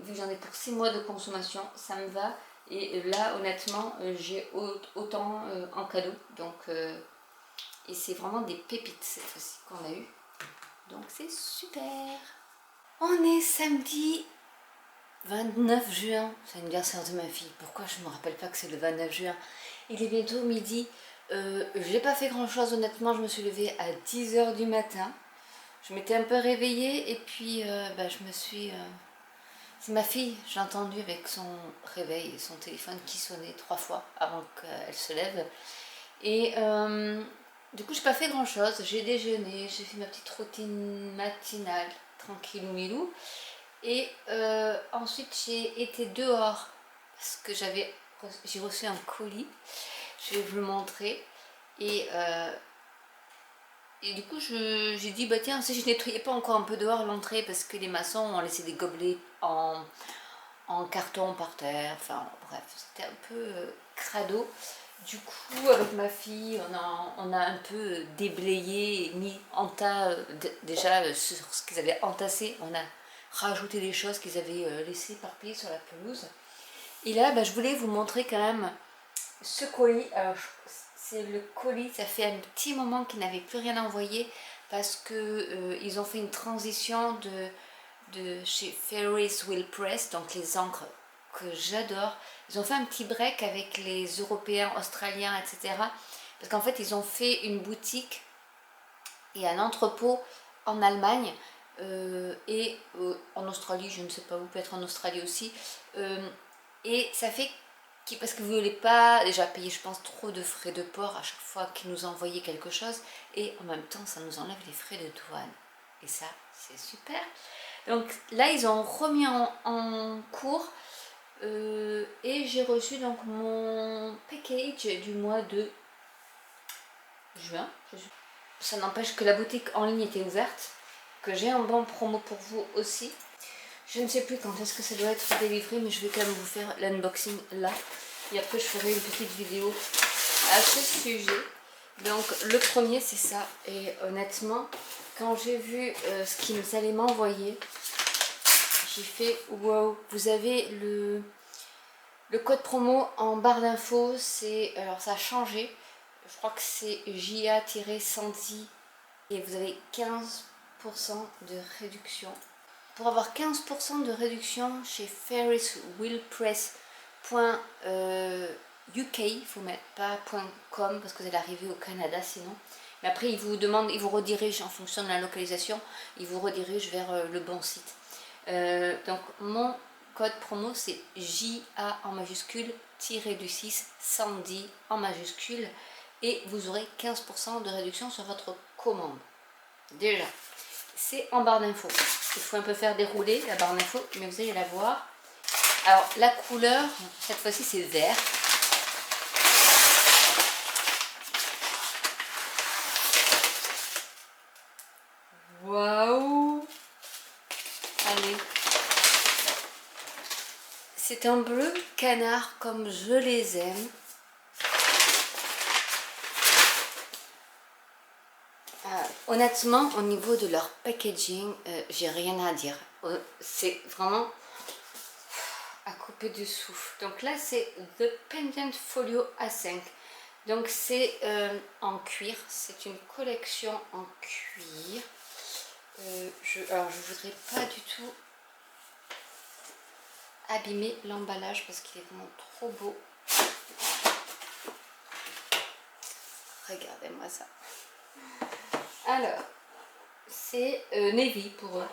[SPEAKER 1] vu que j'en ai pour 6 mois de consommation, ça me va. Et là, honnêtement, j'ai autant en cadeau. Donc, et c'est vraiment des pépites cette fois-ci qu'on a eu. Donc c'est super. On est samedi 29 juin. C'est l'anniversaire de ma fille. Pourquoi je ne me rappelle pas que c'est le 29 juin? Il est bientôt midi. J'ai pas fait grand chose honnêtement. Je me suis levée à 10 h du matin. Je m'étais un peu réveillée et puis je me suis... C'est ma fille, j'ai entendu avec son réveil, son téléphone qui sonnait 3 fois avant qu'elle se lève. Et du coup, j'ai pas fait grand chose. J'ai déjeuné, j'ai fait ma petite routine matinale, tranquillou milou. Et ensuite, j'ai été dehors parce que j'ai reçu un colis. Je vais vous le montrer. Et du coup, j'ai dit, bah tiens, si je nettoyais pas encore un peu dehors l'entrée parce que les maçons ont laissé des gobelets en carton par terre. Enfin, bref, c'était un peu crado. Du coup, avec ma fille, on a un peu déblayé, mis en tas, déjà sur ce qu'ils avaient entassé. On a rajouté des choses qu'ils avaient laissées éparpillées sur la pelouse. Et là, je voulais vous montrer quand même ce colis. Alors, c'est le colis, ça fait un petit moment qu'ils n'avaient plus rien envoyé parce que ils ont fait une transition de chez Ferris Wheel Press, donc les encres que j'adore. Ils ont fait un petit break avec les Européens, Australiens, etc. Parce qu'en fait, ils ont fait une boutique et un entrepôt en Allemagne et en Australie, je ne sais pas où, peut-être en Australie aussi. Et ça fait parce que vous ne voulez pas déjà payer, je pense, trop de frais de port à chaque fois qu'ils nous envoyaient quelque chose. Et en même temps, ça nous enlève les frais de douane. Et ça, c'est super. Donc là, ils ont remis en cours. Et j'ai reçu donc mon package du mois de juin. Ça n'empêche que la boutique en ligne était ouverte, que j'ai un bon promo pour vous aussi. Je ne sais plus quand est-ce que ça doit être délivré, mais je vais quand même vous faire l'unboxing là. Et après je ferai une petite vidéo à ce sujet. Donc le premier c'est ça. Et honnêtement, quand j'ai vu ce qu'ils allaient m'envoyer, j'ai fait wow. Vous avez le code promo en barre d'infos, alors ça a changé. Je crois que c'est JA-110 et vous avez 15% de réduction. Pour avoir 15% de réduction chez ferriswheelpress.uk, il faut mettre pas .com parce que vous allez arriver au Canada sinon. Mais après il vous demande, il vous redirige en fonction de la localisation, il vous redirige vers le bon site. Donc mon code promo c'est JA en majuscule du 6 110 en majuscule et vous aurez 15% de réduction sur votre commande. Déjà, c'est en barre d'infos. Il faut un peu faire dérouler la barre d'infos, mais vous allez la voir. Alors la couleur, cette fois-ci c'est vert. Waouh! Allez. C'est un bleu canard comme je les aime. Honnêtement, au niveau de leur packaging, j'ai rien à dire. C'est vraiment à couper du souffle. Donc là, c'est The Pendant Folio A5. Donc c'est en cuir. C'est une collection en cuir. Alors je voudrais pas du tout abîmer l'emballage parce qu'il est vraiment trop beau. Regardez-moi ça. Alors, c'est navy pour eux.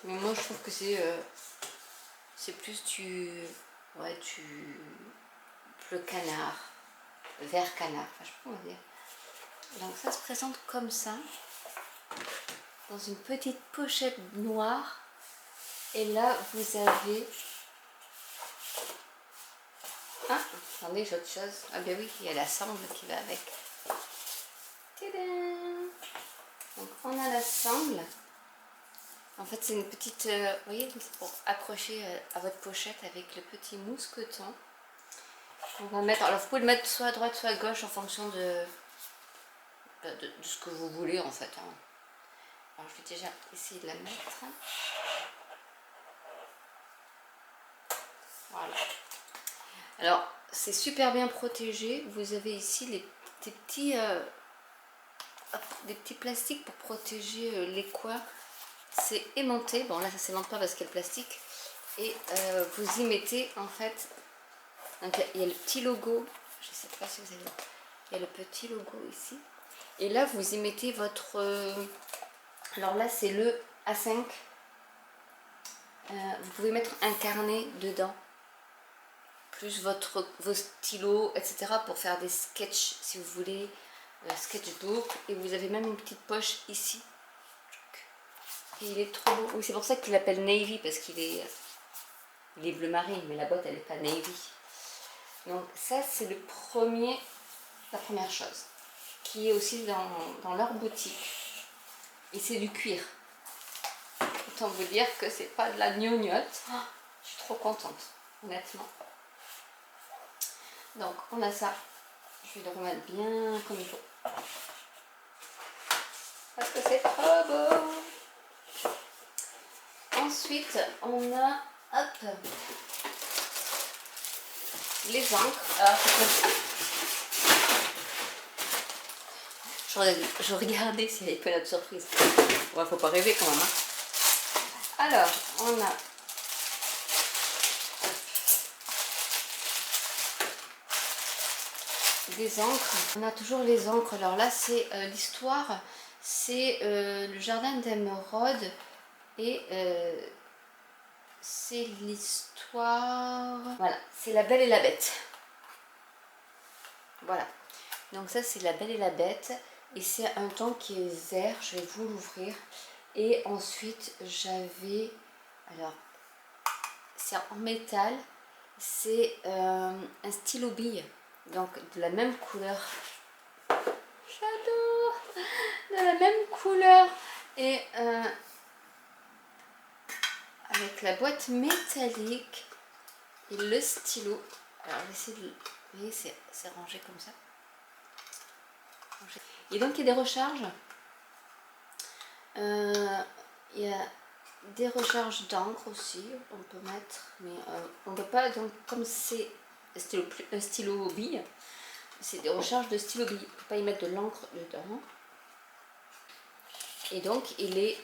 [SPEAKER 1] Mais moi je trouve que c'est plus bleu canard, vert canard, enfin, je sais pas comment dire. Donc ça se présente comme ça, dans une petite pochette noire. Et là vous avez... Ah, attendez, j'ai autre chose. Ah ben oui, il y a la sangle qui va avec. Tadam! Donc on a la sangle. En fait c'est une petite, vous voyez, c'est pour accrocher à votre pochette avec le petit mousqueton. On va mettre, alors vous pouvez le mettre soit à droite soit à gauche en fonction de ce que vous voulez en fait. Hein. Alors je vais déjà essayer de la mettre. Voilà. Alors c'est super bien protégé. Vous avez ici des petits plastiques pour protéger les coins. C'est aimanté. Bon là ça s'aimante pas parce qu'il y a le plastique. Et vous y mettez en fait. Donc il y a le petit logo. Je ne sais pas si vous allez voir. Il y a le petit logo ici. Et là vous y mettez votre... alors là c'est le A5. Vous pouvez mettre un carnet dedans. Plus vos stylos, etc. pour faire des sketchs si vous voulez. Sketchbook. Et vous avez même une petite poche ici. Et il est trop beau. Oui, c'est pour ça qu'il l'appelle Navy, parce qu'il est bleu marine, mais la boîte elle n'est pas Navy. Donc ça c'est la première chose qui est aussi dans leur boutique. Et c'est du cuir. Autant vous dire que c'est pas de la gnognotte. Oh, je suis trop contente, honnêtement. Donc on a ça. Je vais le remettre bien comme il faut. Parce que c'est trop beau. Ensuite, on a, hop, les encres. Alors, je regardais s'il n'y avait pas d'autres surprise. Ouais, faut pas rêver quand même. Hein. Alors, on a des encres. On a toujours les encres. Alors là, c'est l'histoire. C'est le jardin d'émeraude. Et c'est l'histoire... Voilà, c'est La Belle et la Bête. Voilà. Donc ça, c'est La Belle et la Bête. Et c'est un ton qui est vert. Je vais vous l'ouvrir. Et ensuite, j'avais... Alors, c'est en métal. C'est un stylo bille. Donc, de la même couleur. J'adore! De la même couleur. Et... avec la boîte métallique et le stylo. Alors j'essaie de... Vous voyez, c'est rangé comme ça. Et donc il y a des recharges. Il y a des recharges d'encre aussi. On peut mettre, mais on ne peut pas. Donc comme c'est un stylo bille, c'est des recharges de stylo bille. On ne peut pas y mettre de l'encre dedans. Et donc il est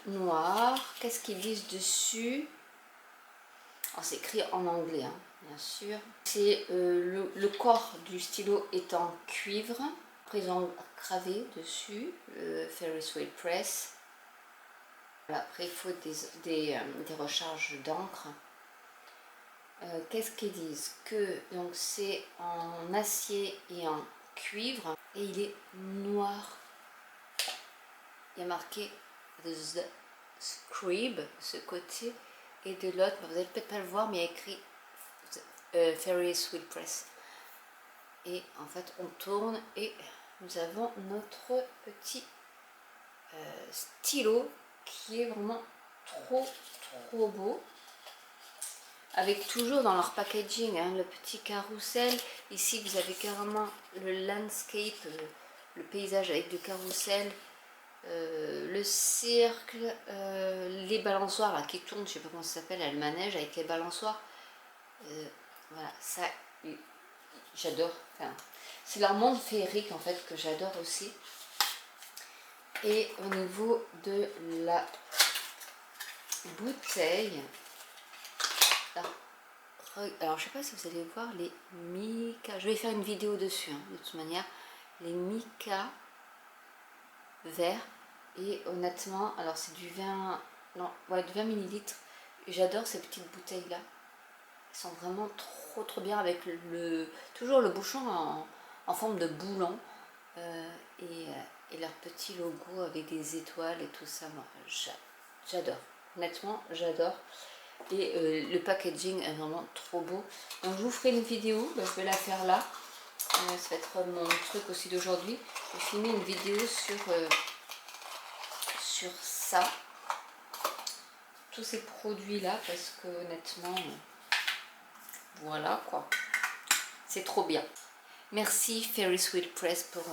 [SPEAKER 1] noir. Qu'est-ce qu'ils disent dessus? C'est écrit en anglais, hein, bien sûr. C'est le corps du stylo est en cuivre. Après ils ont gravé dessus Ferris Wheel Press. Voilà, après il faut des recharges d'encre. Qu'est-ce qu'ils disent? Que donc c'est en acier et en cuivre et il est noir. Il y a marqué The Scribe, ce côté, et de l'autre, vous n'allez peut-être pas le voir, mais il y a écrit Ferris Wheel Press. Et en fait, on tourne et nous avons notre petit stylo qui est vraiment trop beau. Avec toujours dans leur packaging hein, le petit carrousel. Ici, vous avez carrément le landscape, le paysage avec du carrousel. Le cercle, les balançoires là, qui tournent, je sais pas comment ça s'appelle, le manège avec les balançoires. Voilà, ça, j'adore. Enfin, c'est leur monde féerique en fait que j'adore aussi. Et au niveau de la bouteille, alors je sais pas si vous allez voir les mica. Je vais faire une vidéo dessus hein, de toute manière. les Mica verts. Et honnêtement, alors c'est du 20, non, ouais, du 20 millilitres. Et j'adore ces petites bouteilles là. Elles sont vraiment trop bien avec toujours le bouchon en forme de boulon. Et leur petit logo avec des étoiles et tout ça. Moi, j'adore. Honnêtement, j'adore. Et le packaging est vraiment trop beau. Donc je vous ferai une vidéo, je vais la faire là. Ça va être mon truc aussi d'aujourd'hui. Je vais filmer une vidéo sur ça. Tous ces produits là parce que honnêtement, voilà quoi. C'est trop bien. Merci Fairy Sweet Press pour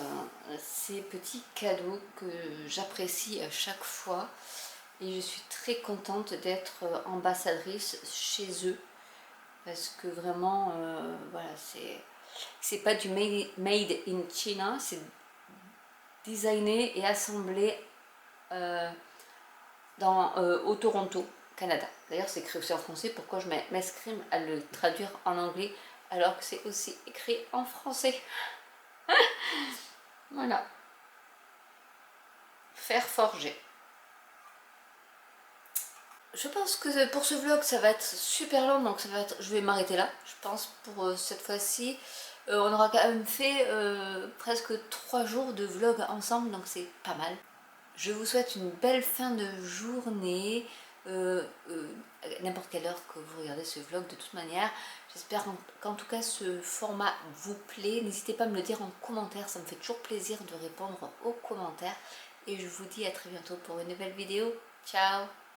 [SPEAKER 1] ces petits cadeaux que j'apprécie à chaque fois. Et je suis très contente d'être ambassadrice chez eux. Parce que vraiment, voilà, c'est pas du made in China, c'est designé et assemblé au Toronto, Canada. D'ailleurs, c'est écrit aussi en français. Pourquoi je m'escrime à le traduire en anglais alors que c'est aussi écrit en français? Voilà. Fer forgé. Je pense que pour ce vlog ça va être super long, donc je vais m'arrêter là. Je pense pour cette fois-ci. On aura quand même fait presque 3 jours de vlog ensemble, donc c'est pas mal. Je vous souhaite une belle fin de journée, à n'importe quelle heure que vous regardez ce vlog de toute manière. J'espère qu'en tout cas ce format vous plaît. N'hésitez pas à me le dire en commentaire, ça me fait toujours plaisir de répondre aux commentaires. Et je vous dis à très bientôt pour une nouvelle vidéo. Ciao!